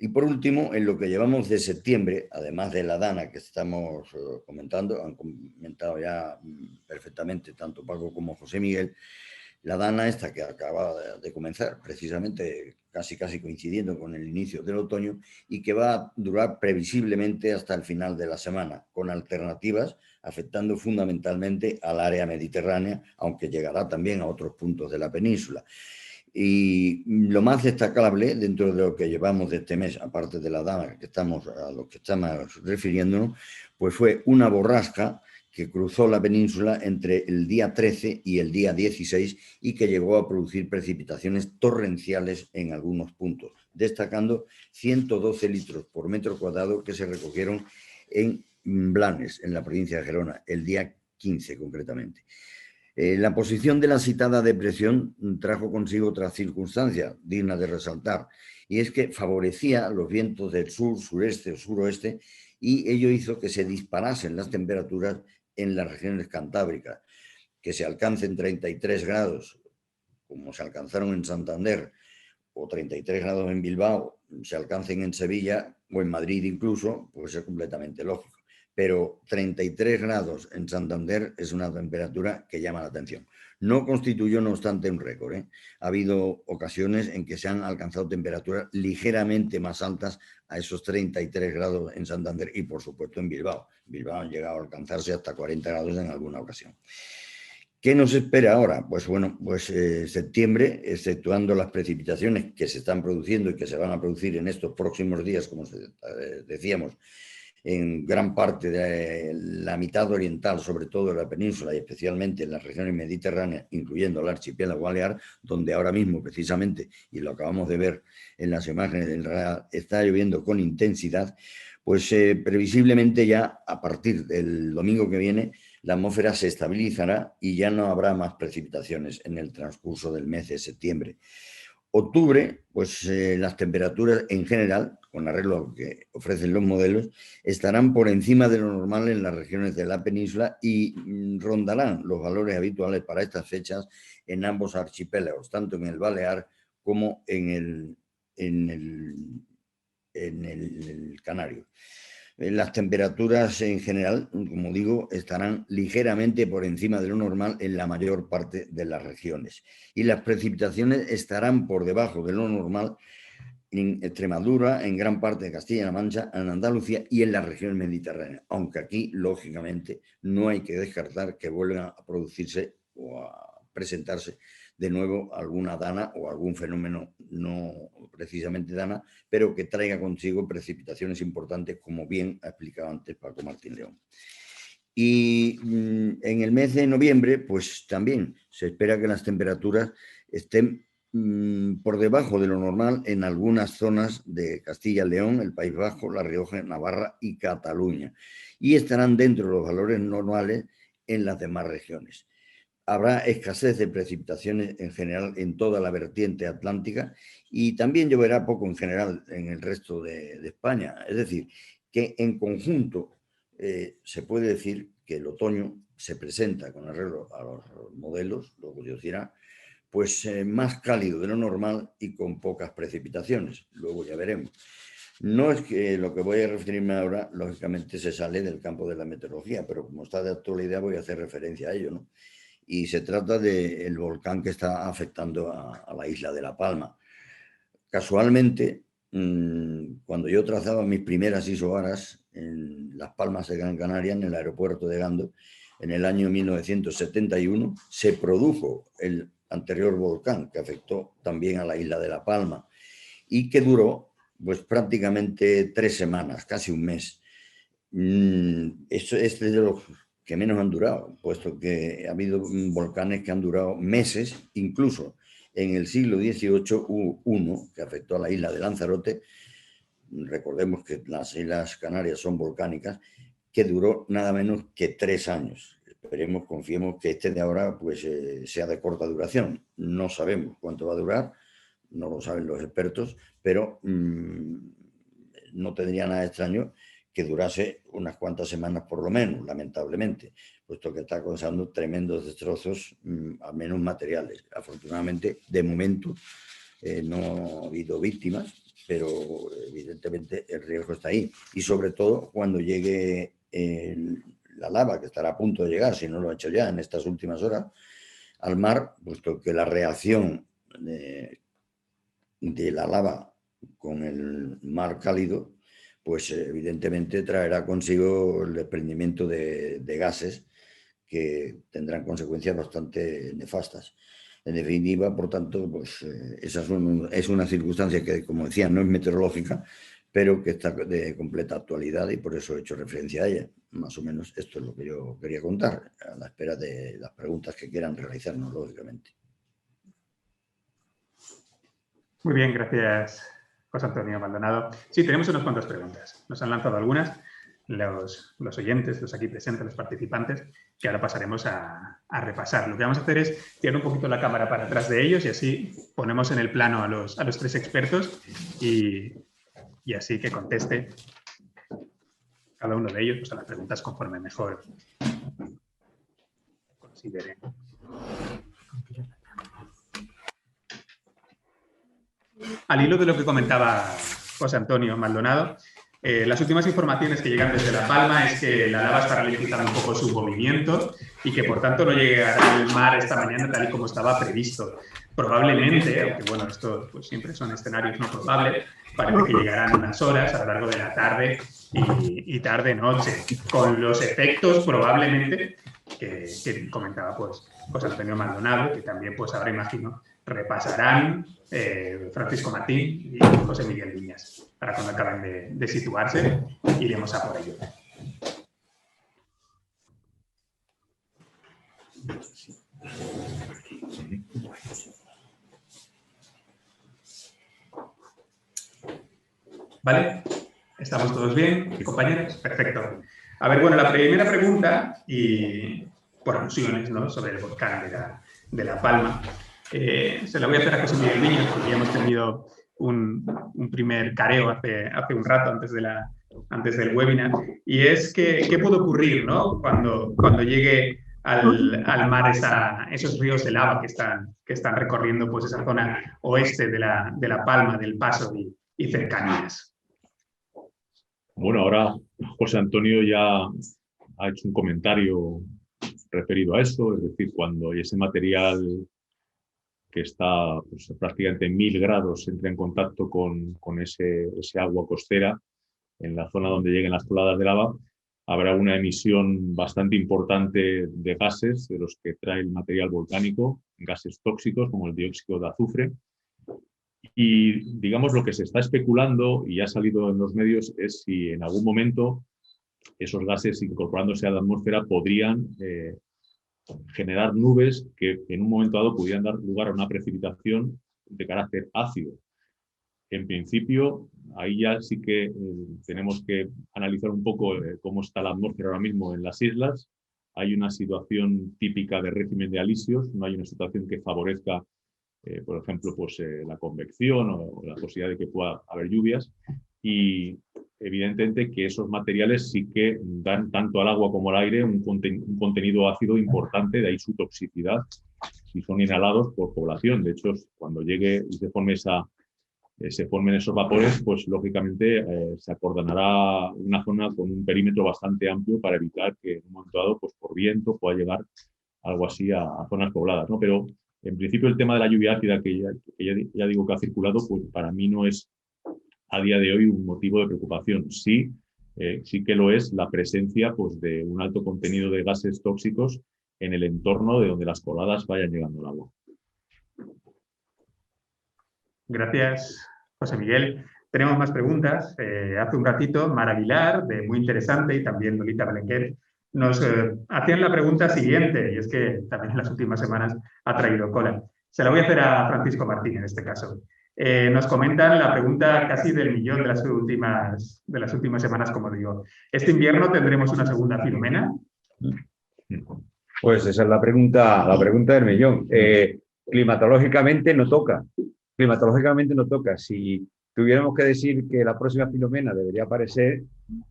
Y por último, en lo que llevamos de septiembre, además de la dana que estamos comentando, han comentado ya perfectamente tanto Paco como José Miguel, la dana esta que acaba de comenzar, precisamente casi coincidiendo con el inicio del otoño y que va a durar previsiblemente hasta el final de la semana, con alternativas afectando fundamentalmente al área mediterránea, aunque llegará también a otros puntos de la península. Y lo más destacable dentro de lo que llevamos de este mes, aparte de la dana a lo que estamos refiriéndonos, pues fue una borrasca que cruzó la península entre el día 13 y el día 16 y que llegó a producir precipitaciones torrenciales en algunos puntos, destacando 112 litros por metro cuadrado que se recogieron en Blanes, en la provincia de Gerona, el día 15 concretamente. La posición de la citada depresión trajo consigo otra circunstancia digna de resaltar, y es que favorecía los vientos del sur, sureste o suroeste, y ello hizo que se disparasen las temperaturas en las regiones cantábricas, que se alcancen 33 grados, como se alcanzaron en Santander, o 33 grados en Bilbao, se alcancen en Sevilla o en Madrid incluso, pues es completamente lógico. Pero 33 grados en Santander es una temperatura que llama la atención. No constituyó, no obstante, un récord, ¿eh? Ha habido ocasiones en que se han alcanzado temperaturas ligeramente más altas a esos 33 grados en Santander y, por supuesto, en Bilbao. Bilbao han llegado a alcanzarse hasta 40 grados en alguna ocasión. ¿Qué nos espera ahora? Pues bueno, septiembre, exceptuando las precipitaciones que se están produciendo y que se van a producir en estos próximos días, como decíamos, en gran parte de la mitad oriental, sobre todo en la península y especialmente en las regiones mediterráneas, incluyendo el archipiélago balear, donde ahora mismo precisamente, y lo acabamos de ver en las imágenes del radar, está lloviendo con intensidad, pues previsiblemente ya a partir del domingo que viene la atmósfera se estabilizará y ya no habrá más precipitaciones en el transcurso del mes de septiembre. Octubre, pues las temperaturas en general, con arreglo a lo que ofrecen los modelos, estarán por encima de lo normal en las regiones de la península y rondarán los valores habituales para estas fechas en ambos archipiélagos, tanto en el Balear como en el Canario. Las temperaturas en general, como digo, estarán ligeramente por encima de lo normal en la mayor parte de las regiones. Y las precipitaciones estarán por debajo de lo normal en Extremadura, en gran parte de Castilla-La Mancha, en Andalucía y en las regiones mediterráneas. Aunque aquí, lógicamente, no hay que descartar que vuelvan a producirse o a presentarse de nuevo alguna dana o algún fenómeno no precisamente dana, pero que traiga consigo precipitaciones importantes, como bien ha explicado antes Paco Martín León. Y en el mes de noviembre, pues también se espera que las temperaturas estén por debajo de lo normal en algunas zonas de Castilla y León, el País Vasco, La Rioja, Navarra y Cataluña, y estarán dentro de los valores normales en las demás regiones. Habrá escasez de precipitaciones en general en toda la vertiente atlántica y también lloverá poco en general en el resto de España. Es decir, que en conjunto se puede decir que el otoño se presenta, con arreglo a los modelos, lo que Dios dirá, pues más cálido de lo normal y con pocas precipitaciones. Luego ya veremos. No es que lo que voy a referirme ahora, lógicamente, se sale del campo de la meteorología, pero como está de actualidad voy a hacer referencia a ello, ¿no? Y se trata del volcán que está afectando a la isla de La Palma. Casualmente, cuando yo trazaba mis primeras isobaras en Las Palmas de Gran Canaria, en el aeropuerto de Gando, en el año 1971, se produjo el anterior volcán que afectó también a la isla de La Palma y que duró pues prácticamente 3 semanas, casi un mes. Eso es de los que menos han durado, puesto que ha habido volcanes que han durado meses, incluso en el siglo XVIII hubo uno que afectó a la isla de Lanzarote. Recordemos que las Islas Canarias son volcánicas, que duró nada menos que 3 años. Esperemos, confiemos que este de ahora pues, sea de corta duración. No sabemos cuánto va a durar, no lo saben los expertos, pero no tendría nada extraño que durase unas cuantas semanas por lo menos, lamentablemente, puesto que está causando tremendos destrozos, al menos materiales. Afortunadamente, de momento, no ha habido víctimas, pero evidentemente el riesgo está ahí. Y sobre todo cuando llegue la lava, que estará a punto de llegar, si no lo ha hecho ya en estas últimas horas, al mar, puesto que la reacción de la lava con el mar cálido, pues evidentemente traerá consigo el desprendimiento de gases que tendrán consecuencias bastante nefastas. En definitiva, por tanto, pues esa es una circunstancia que, como decía, no es meteorológica, pero que está de completa actualidad y por eso he hecho referencia a ella. Más o menos esto es lo que yo quería contar, a la espera de las preguntas que quieran realizarnos, lógicamente. Muy bien, gracias, José Antonio Maldonado. Sí, tenemos unas cuantas preguntas. Nos han lanzado algunas los oyentes, los aquí presentes, los participantes, que ahora pasaremos a repasar. Lo que vamos a hacer es tirar un poquito la cámara para atrás de ellos y así ponemos en el plano a los 3 expertos y así que conteste cada uno de ellos pues, a las preguntas conforme mejor consideren. Al hilo de lo que comentaba José Antonio Maldonado, las últimas informaciones que llegan desde La Palma es que la lava está ralentizando un poco su movimiento y que por tanto no llegará al mar esta mañana tal y como estaba previsto. Probablemente, aunque bueno, esto pues, siempre son escenarios no probables, parece que llegarán unas horas a lo largo de la tarde y tarde-noche, con los efectos probablemente que comentaba pues, José Antonio Maldonado, que también pues ahora imagino repasarán Francisco Martín y José Miguel Viñas. Para cuando acaben de situarse, iremos a por ello. ¿Vale? ¿Estamos todos bien, compañeros? Perfecto. A ver, bueno, la primera pregunta, y por alusiones, ¿no?, sobre el volcán de La Palma, se la voy a hacer a José Miguel Viñas, porque ya hemos tenido un primer careo hace un rato antes del webinar, y es que ¿qué puede ocurrir, ¿no?, cuando llegue al mar esos ríos de lava que están recorriendo pues, esa zona oeste de la Palma, del Paso y cercanías? Bueno, ahora José Antonio ya ha hecho un comentario referido a eso, es decir, cuando ese material que está pues, prácticamente en 1000 grados entra en contacto con ese agua costera en la zona donde lleguen las coladas de lava, habrá una emisión bastante importante de gases de los que trae el material volcánico, gases tóxicos como el dióxido de azufre. Y digamos lo que se está especulando y ya ha salido en los medios es si en algún momento esos gases incorporándose a la atmósfera podrían generar nubes que en un momento dado pudieran dar lugar a una precipitación de carácter ácido. En principio, ahí ya sí que tenemos que analizar un poco cómo está la atmósfera ahora mismo en las islas. Hay una situación típica de régimen de alisios, no hay una situación que favorezca, por ejemplo, pues, la convección o la posibilidad de que pueda haber lluvias. y evidentemente que esos materiales sí que dan tanto al agua como al aire un contenido ácido importante, de ahí su toxicidad si son inhalados por población. De hecho, cuando llegue y se formen esos vapores, pues lógicamente se acordonará una zona con un perímetro bastante amplio para evitar que en un momento dado, pues por viento, pueda llegar algo así a zonas pobladas, ¿no? Pero en principio el tema de la lluvia ácida, que ya digo que ha circulado, pues para mí no es a día de hoy un motivo de preocupación. Sí, sí que lo es la presencia, pues, de un alto contenido de gases tóxicos en el entorno de donde las coladas vayan llegando al agua. Gracias, José Miguel. Tenemos más preguntas. Hace un ratito, Mara Aguilar, de Muy Interesante, y también Lolita Belenguer, nos hacían la pregunta siguiente, y es que también en las últimas semanas ha traído cola. Se la voy a hacer a Francisco Martín en este caso. Nos comentan la pregunta casi del millón de las últimas semanas, como digo. ¿Este invierno tendremos una segunda Filomena? Pues esa es la pregunta del millón. Climatológicamente no toca. Climatológicamente no toca. Si tuviéramos que decir que la próxima Filomena debería aparecer,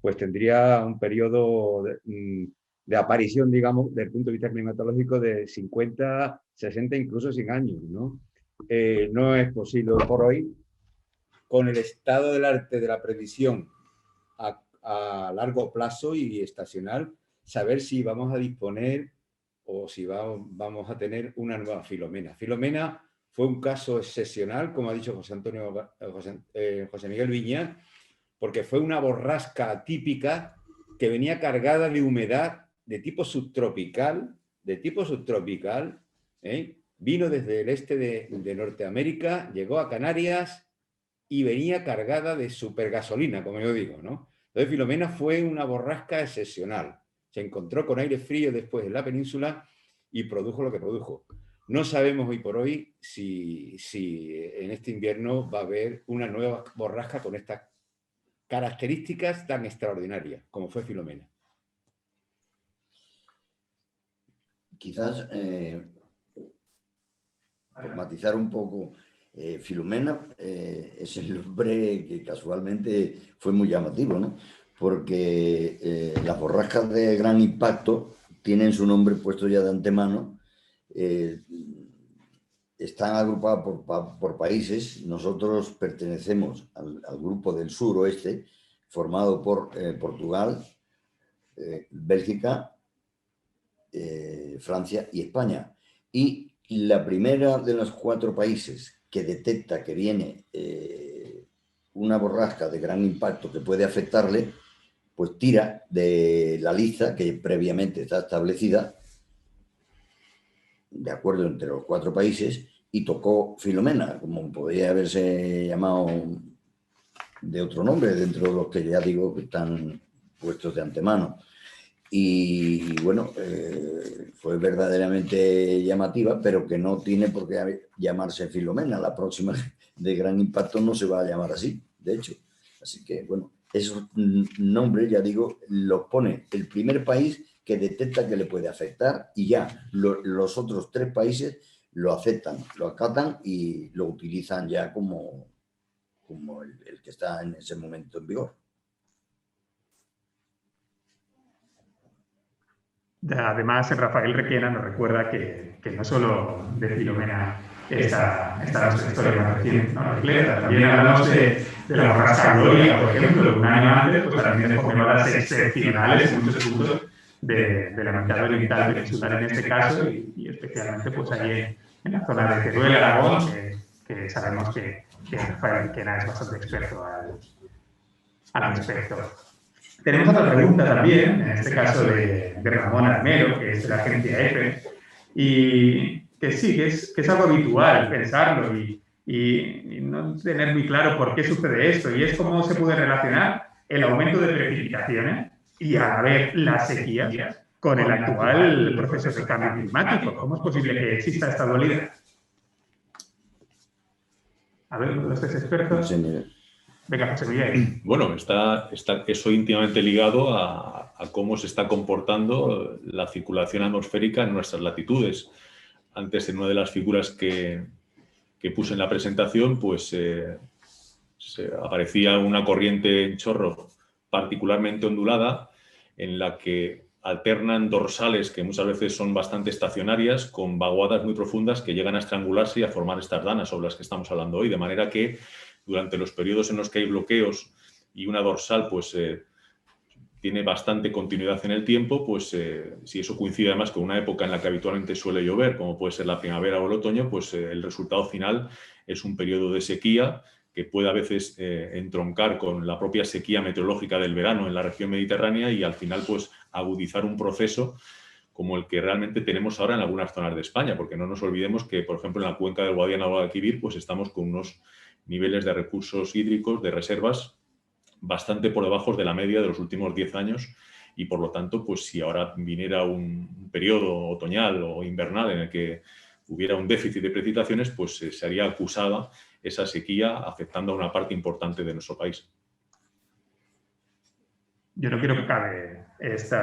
pues tendría un periodo de aparición, digamos, desde el punto de vista climatológico de 50, 60, incluso 100 años, ¿no? No es posible por hoy, con el estado del arte de la predicción a largo plazo y estacional, saber si vamos a disponer o si vamos a tener una nueva Filomena. Filomena fue un caso excepcional, como ha dicho José Miguel Viñas, porque fue una borrasca atípica que venía cargada de humedad de tipo subtropical, vino desde el este de Norteamérica, llegó a Canarias y venía cargada de supergasolina, como yo digo, ¿no? Entonces Filomena fue una borrasca excepcional. Se encontró con aire frío después en la península y produjo lo que produjo. No sabemos hoy por hoy si en este invierno va a haber una nueva borrasca con estas características tan extraordinarias como fue Filomena. Quizás, por matizar un poco, Filomena es el nombre que casualmente fue muy llamativo, ¿no? Porque las borrascas de gran impacto tienen su nombre puesto ya de antemano, están agrupadas por países. Nosotros pertenecemos al grupo del suroeste, formado por Portugal, Bélgica, Francia y España. Y la primera de los 4 países que detecta que viene una borrasca de gran impacto que puede afectarle, pues tira de la lista que previamente está establecida, de acuerdo entre los 4 países, y tocó Filomena, como podría haberse llamado de otro nombre, dentro de los que ya digo que están puestos de antemano. Y bueno, fue verdaderamente llamativa, pero que no tiene por qué llamarse Filomena. La próxima de gran impacto no se va a llamar así, de hecho. Así que bueno, esos nombres, ya digo, los pone el primer país que detecta que le puede afectar, y ya los otros 3 países lo aceptan, lo acatan y lo utilizan ya como el que está en ese momento en vigor. Además, Rafael Requena nos recuerda que no solo de Filomena está nuestra historia más reciente, ¿no? También hablamos de la borrasca Gloria, por ejemplo, un año antes, pues también dejó olas excepcionales en muchos puntos de la mitad oriental peninsular en este caso, y especialmente pues allí en la zona de Teruel, Aragón, que sabemos que Rafael Requena es bastante experto al respecto. Tenemos otra pregunta también, en este caso de Ramón Armero, que es de la agencia EFE, y que sí, que es algo habitual pensarlo y no tener muy claro por qué sucede esto, y es cómo se puede relacionar el aumento de precipitaciones y a la vez las sequías con el actual proceso de cambio climático. ¿Cómo es posible que exista esta dualidad? A ver, los 3 expertos. Venga, José Miguel. Bueno, está eso íntimamente ligado a cómo se está comportando la circulación atmosférica en nuestras latitudes. Antes, en una de las figuras que puse en la presentación, pues aparecía una corriente en chorro particularmente ondulada en la que alternan dorsales que muchas veces son bastante estacionarias con vaguadas muy profundas que llegan a estrangularse y a formar estas danas sobre las que estamos hablando hoy, de manera que durante los periodos en los que hay bloqueos y una dorsal pues tiene bastante continuidad en el tiempo, pues si eso coincide además con una época en la que habitualmente suele llover, como puede ser la primavera o el otoño, pues el resultado final es un periodo de sequía que puede a veces entroncar con la propia sequía meteorológica del verano en la región mediterránea y al final pues agudizar un proceso como el que realmente tenemos ahora en algunas zonas de España, porque no nos olvidemos que, por ejemplo, en la cuenca del Guadiana o Guadalquivir, pues estamos con unos niveles de recursos hídricos, de reservas, bastante por debajo de la media de los últimos 10 años y, por lo tanto, pues si ahora viniera un periodo otoñal o invernal en el que hubiera un déficit de precipitaciones, pues se haría acusada esa sequía afectando a una parte importante de nuestro país. Yo no quiero que acabe este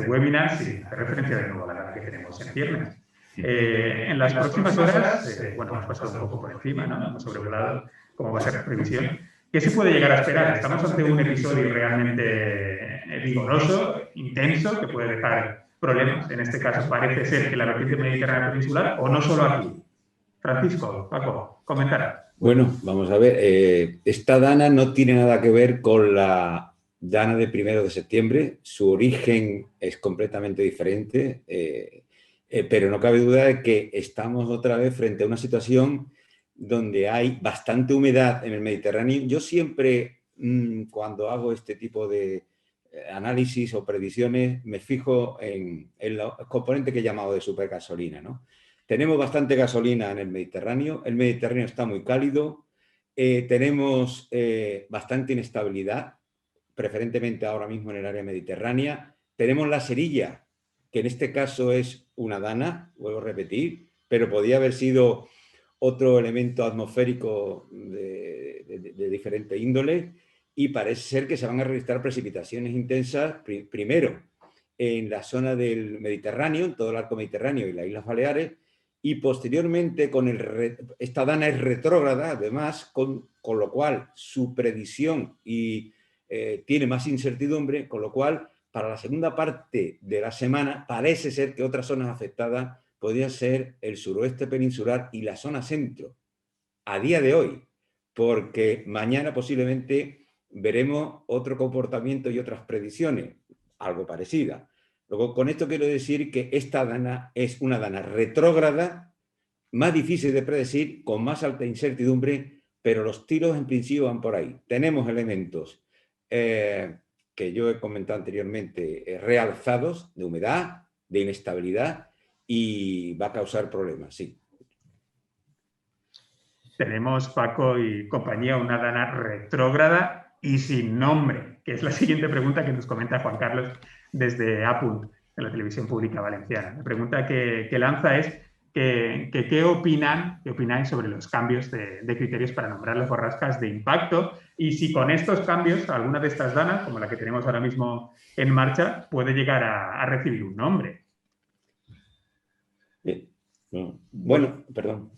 webinar sin hacer referencia de nuevo a la dana que tenemos en ciernes. En las próximas horas, bueno, hemos pasado un poco por encima, ¿no? Hemos sobrevolado cómo va a ser la previsión. ¿Qué se puede llegar a esperar? Estamos ante un episodio realmente vigoroso, intenso, que puede dejar problemas. En este caso parece ser que la vertiente mediterránea peninsular, o no solo aquí. Francisco, Paco, comentar. Bueno, vamos a ver. Esta dana no tiene nada que ver con la dana de 1 de septiembre. Su origen es completamente diferente, pero no cabe duda de que estamos otra vez frente a una situación donde hay bastante humedad en el Mediterráneo. Yo siempre, cuando hago este tipo de análisis o predicciones, me fijo en los componentes que he llamado de supergasolina, ¿no? Tenemos bastante gasolina en el Mediterráneo está muy cálido, tenemos bastante inestabilidad, preferentemente ahora mismo en el área mediterránea. Tenemos la cerilla, que en este caso es una dana, vuelvo a repetir, pero podía haber sido otro elemento atmosférico de diferente índole, y parece ser que se van a registrar precipitaciones intensas, primero en la zona del Mediterráneo, en todo el arco mediterráneo y las Islas Baleares, y posteriormente esta dana es retrógrada, además, con lo cual su predicción tiene más incertidumbre, con lo cual para la segunda parte de la semana parece ser que otras zonas afectadas podría ser el suroeste peninsular y la zona centro, a día de hoy, porque mañana posiblemente veremos otro comportamiento y otras predicciones, algo parecida. Luego, con esto quiero decir que esta dana es una dana retrógrada, más difícil de predecir, con más alta incertidumbre, pero los tiros en principio van por ahí. Tenemos elementos que yo he comentado anteriormente, realzados, de humedad, de inestabilidad, y va a causar problemas, sí. Tenemos, Paco y compañía, una dana retrógrada y sin nombre, que es la siguiente pregunta que nos comenta Juan Carlos desde APUN, de la Televisión Pública Valenciana. La pregunta que lanza es ¿qué opináis sobre los cambios de criterios para nombrar las borrascas de impacto? Y si con estos cambios, alguna de estas danas, como la que tenemos ahora mismo en marcha, puede llegar a recibir un nombre. Bueno, perdón.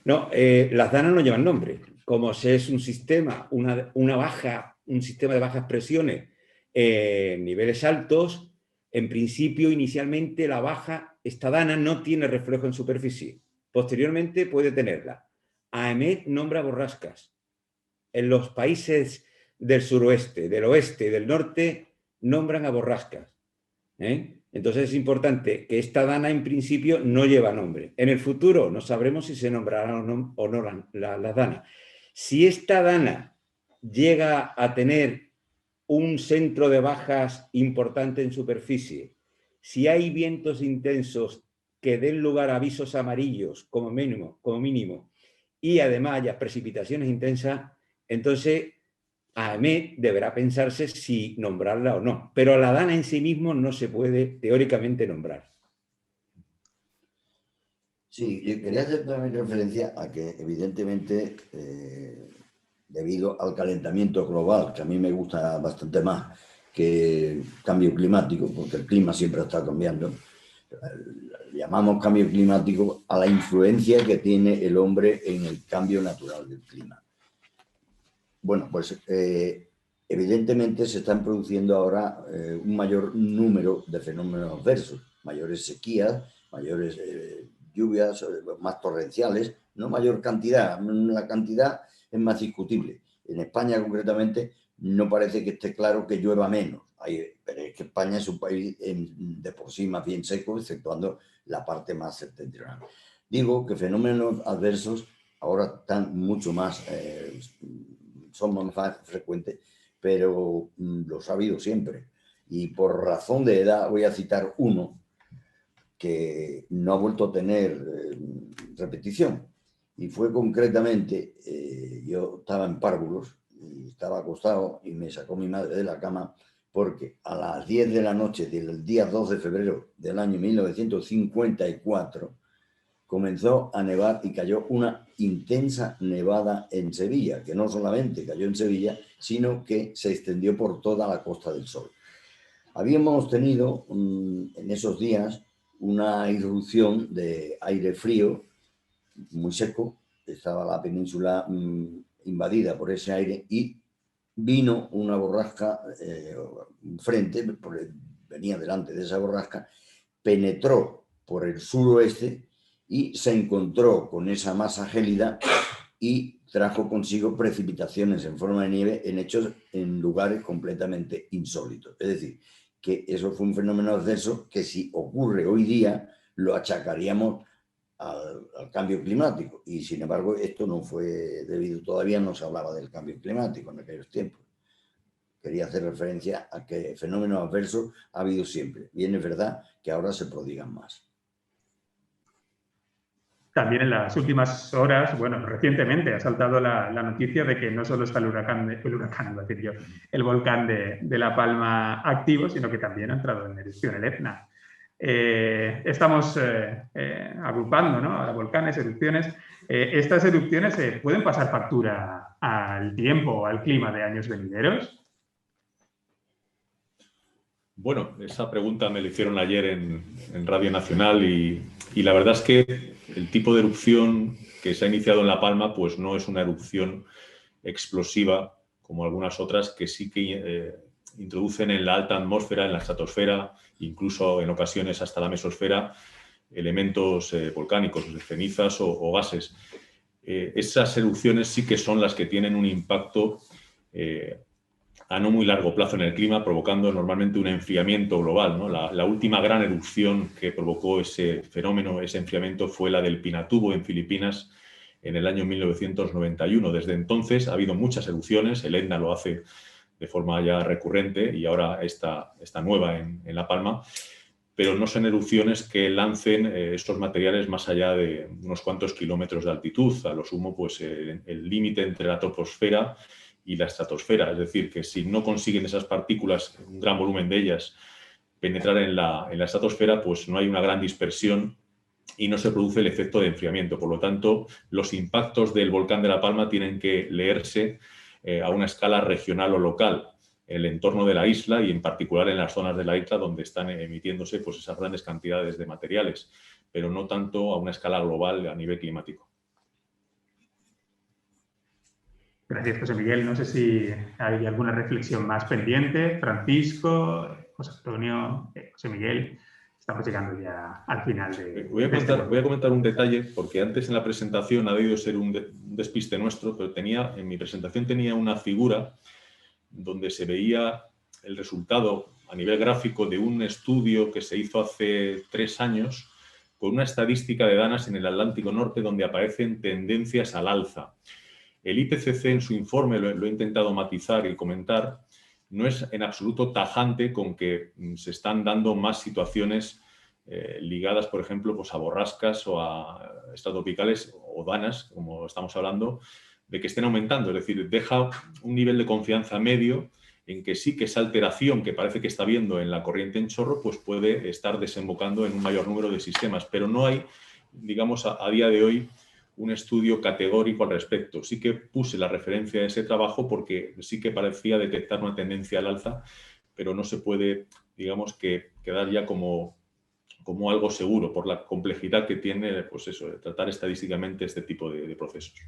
No, las danas no llevan nombre. Como es un sistema, un sistema de bajas presiones en niveles altos, en principio, inicialmente, esta dana no tiene reflejo en superficie. Posteriormente puede tenerla. AEMET nombra borrascas. En los países del suroeste, del oeste y del norte nombran a borrascas. Entonces es importante que esta dana en principio no lleva nombre. En el futuro no sabremos si se nombrará o no la dana. Si esta dana llega a tener un centro de bajas importante en superficie, si hay vientos intensos que den lugar a avisos amarillos como mínimo, y además haya precipitaciones intensas, entonces AEMET deberá pensarse si nombrarla o no. Pero a la dana en sí mismo no se puede teóricamente nombrar. Sí, yo quería hacer también referencia a que evidentemente debido al calentamiento global, que a mí me gusta bastante más que cambio climático, porque el clima siempre está cambiando, llamamos cambio climático a la influencia que tiene el hombre en el cambio natural del clima. Bueno, pues evidentemente se están produciendo ahora un mayor número de fenómenos adversos, mayores sequías, mayores lluvias, más torrenciales, no mayor cantidad, la cantidad es más discutible. En España concretamente no parece que esté claro que llueva menos, pero es que España es un país de por sí más bien seco, exceptuando la parte más septentrional. Digo que fenómenos adversos ahora están mucho más, son más frecuentes, pero los ha habido siempre. Y por razón de edad voy a citar uno que no ha vuelto a tener repetición. Y fue concretamente, yo estaba en párvulos, y estaba acostado y me sacó mi madre de la cama porque a las 10 de la noche del día 2 de febrero del año 1954 comenzó a nevar y cayó una intensa nevada en Sevilla, que no solamente cayó en Sevilla, sino que se extendió por toda la Costa del Sol. Habíamos tenido en esos días una irrupción de aire frío, muy seco, estaba la península invadida por ese aire y vino una borrasca frente, venía delante de esa borrasca, penetró por el suroeste y se encontró con esa masa gélida y trajo consigo precipitaciones en forma de nieve en lugares completamente insólitos. Es decir, que eso fue un fenómeno adverso que si ocurre hoy día lo achacaríamos al cambio climático y sin embargo esto no fue debido, todavía no se hablaba del cambio climático en aquellos tiempos. Quería hacer referencia a que fenómenos adversos ha habido siempre. Bien es verdad que ahora se prodigan más. También en las últimas horas, bueno, recientemente ha saltado la noticia de que no solo está el volcán de La Palma activo, sino que también ha entrado en erupción el Etna. Estamos agrupando, ¿no?, a volcanes, erupciones. ¿Estas erupciones pueden pasar factura al tiempo o al clima de años venideros? Bueno, esa pregunta me la hicieron ayer en Radio Nacional y la verdad es que el tipo de erupción que se ha iniciado en La Palma pues no es una erupción explosiva como algunas otras que sí que introducen en la alta atmósfera, en la estratosfera, incluso en ocasiones hasta la mesosfera, elementos volcánicos, cenizas o gases. Esas erupciones sí que son las que tienen un impacto a no muy largo plazo en el clima, provocando normalmente un enfriamiento global, ¿no? La última gran erupción que provocó ese fenómeno, ese enfriamiento, fue la del Pinatubo en Filipinas en el año 1991. Desde entonces ha habido muchas erupciones, el Etna lo hace de forma ya recurrente y ahora esta nueva en La Palma, pero no son erupciones que lancen estos materiales más allá de unos cuantos kilómetros de altitud, a lo sumo pues el límite entre la troposfera y la estratosfera, es decir, que si no consiguen esas partículas, un gran volumen de ellas, penetrar en la estratosfera, pues no hay una gran dispersión y no se produce el efecto de enfriamiento. Por lo tanto, los impactos del volcán de La Palma tienen que leerse a una escala regional o local, en el entorno de la isla y en particular en las zonas de la isla donde están emitiéndose pues, esas grandes cantidades de materiales, pero no tanto a una escala global a nivel climático. Gracias, José Miguel. No sé si hay alguna reflexión más pendiente. Francisco, José Antonio, José Miguel, estamos llegando ya al final de... Voy a comentar un detalle, porque antes en la presentación ha debido ser un despiste nuestro, pero en mi presentación tenía una figura donde se veía el resultado a nivel gráfico de un estudio que se hizo hace 3 años con una estadística de danas en el Atlántico Norte donde aparecen tendencias al alza. El IPCC en su informe, lo he intentado matizar y comentar, no es en absoluto tajante con que se están dando más situaciones ligadas, por ejemplo, pues a borrascas o a estratopicales o danas, como estamos hablando, de que estén aumentando. Es decir, deja un nivel de confianza medio en que sí que esa alteración que parece que está habiendo en la corriente en chorro pues puede estar desembocando en un mayor número de sistemas. Pero no hay, digamos, a día de hoy, un estudio categórico al respecto. Sí que puse la referencia a ese trabajo porque sí que parecía detectar una tendencia al alza, pero no se puede, digamos, que quedar ya como algo seguro por la complejidad que tiene, pues eso, de tratar estadísticamente este tipo de procesos.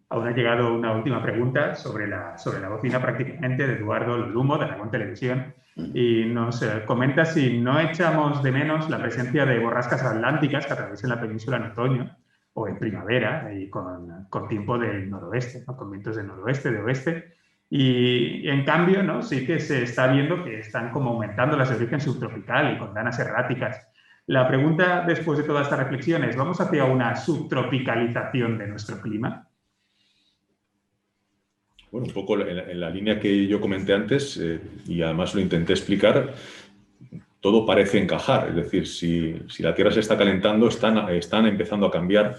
aún ha llegado una última pregunta sobre la bocina prácticamente de Eduardo Lumo de Aragón Televisión y nos comenta si no echamos de menos la presencia de borrascas atlánticas que atraviesen la península en otoño o en primavera y con tiempo del noroeste, ¿no? Con vientos del noroeste, de oeste. Y en cambio, ¿no? Sí que se está viendo que están como aumentando las de origen subtropical y con danas erráticas. La pregunta después de toda esta reflexión es, ¿vamos hacia una subtropicalización de nuestro clima? Bueno, un poco en la línea que yo comenté antes, y además lo intenté explicar, todo parece encajar. Es decir, si la Tierra se está calentando, están empezando a cambiar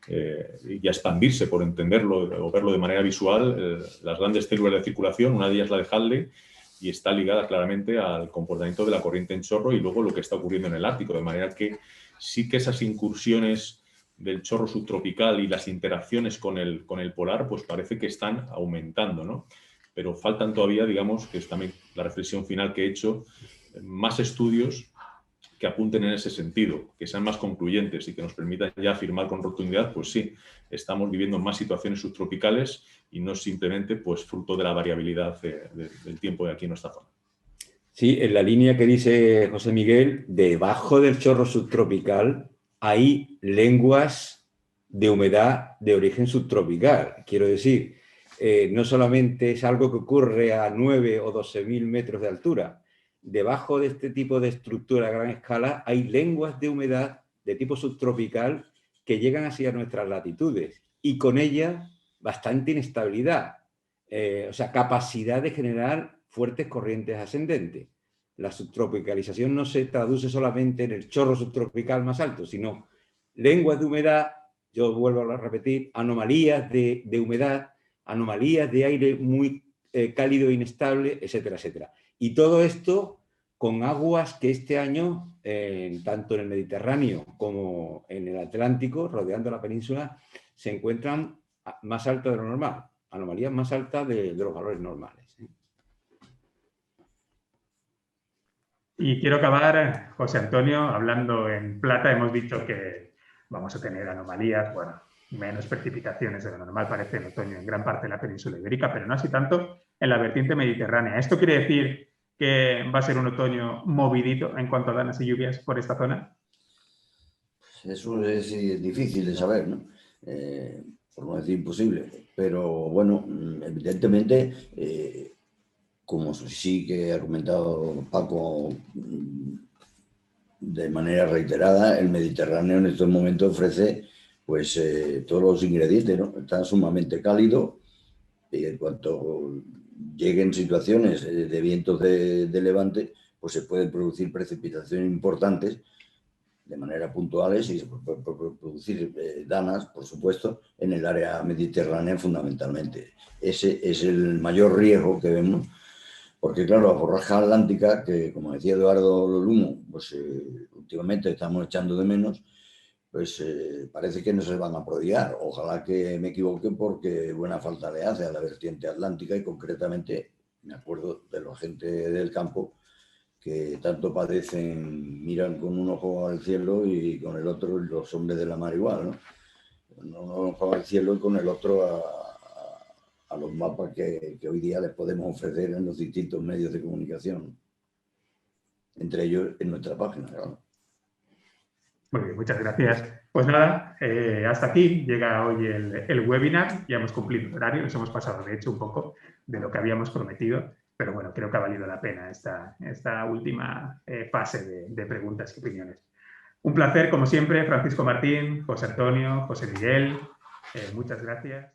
y a expandirse, por entenderlo o verlo de manera visual, las grandes células de circulación. Una de ellas, la de Hadley, y está ligada claramente al comportamiento de la corriente en chorro y luego lo que está ocurriendo en el Ártico. De manera que sí que esas incursiones del chorro subtropical y las interacciones con el polar, pues parece que están aumentando, ¿no? Pero faltan todavía, digamos, que es también la reflexión final que he hecho, más estudios que apunten en ese sentido, que sean más concluyentes y que nos permitan ya afirmar con rotundidad, pues sí, estamos viviendo más situaciones subtropicales y no simplemente pues, fruto de la variabilidad del tiempo de aquí en nuestra zona. Sí, en la línea que dice José Miguel, debajo del chorro subtropical hay lenguas de humedad de origen subtropical. Quiero decir, no solamente es algo que ocurre a 9 o 12.000 metros de altura. Debajo de este tipo de estructura a gran escala hay lenguas de humedad de tipo subtropical que llegan hacia nuestras latitudes y con ellas bastante inestabilidad, o sea, capacidad de generar fuertes corrientes ascendentes. La subtropicalización no se traduce solamente en el chorro subtropical más alto, sino lenguas de humedad, yo vuelvo a repetir, anomalías de humedad, anomalías de aire muy cálido e inestable, etcétera, etcétera. Y todo esto con aguas que este año, tanto en el Mediterráneo como en el Atlántico, rodeando la península, se encuentran más altas de lo normal, anomalías más altas de los valores normales. Y quiero acabar, José Antonio, hablando en plata. Hemos dicho que vamos a tener anomalías, bueno, menos precipitaciones de lo normal parece en otoño en gran parte de la península ibérica, pero no así tanto en la vertiente mediterránea. ¿Esto quiere decir que va a ser un otoño movidito en cuanto a danas y lluvias por esta zona? Eso es difícil de saber, ¿no? Por no decir imposible. Pero bueno, evidentemente, como sí que ha comentado Paco de manera reiterada, el Mediterráneo en estos momentos ofrece pues todos los ingredientes, ¿no? Está sumamente cálido y en cuanto lleguen situaciones de vientos de levante, pues se pueden producir precipitaciones importantes de manera puntuales y se pueden producir danas, por supuesto, en el área mediterránea fundamentalmente. Ese es el mayor riesgo que vemos, porque claro, la borrasca atlántica, que como decía Eduardo Lumo, pues últimamente estamos echando de menos, pues parece que no se van a prodigar. Ojalá que me equivoque, porque buena falta le hace a la vertiente atlántica y concretamente me acuerdo de la gente del campo que tanto padecen, miran con un ojo al cielo y con el otro los hombres de la mar igual, ¿no? Un ojo al cielo y con el otro a los mapas que hoy día les podemos ofrecer en los distintos medios de comunicación, entre ellos en nuestra página, claro. Muy bien, muchas gracias. Pues nada, hasta aquí llega hoy el webinar. Ya hemos cumplido el horario, nos hemos pasado de hecho un poco de lo que habíamos prometido, pero bueno, creo que ha valido la pena esta última fase de preguntas y opiniones. Un placer, como siempre, Francisco Martín, José Antonio, José Miguel, muchas gracias.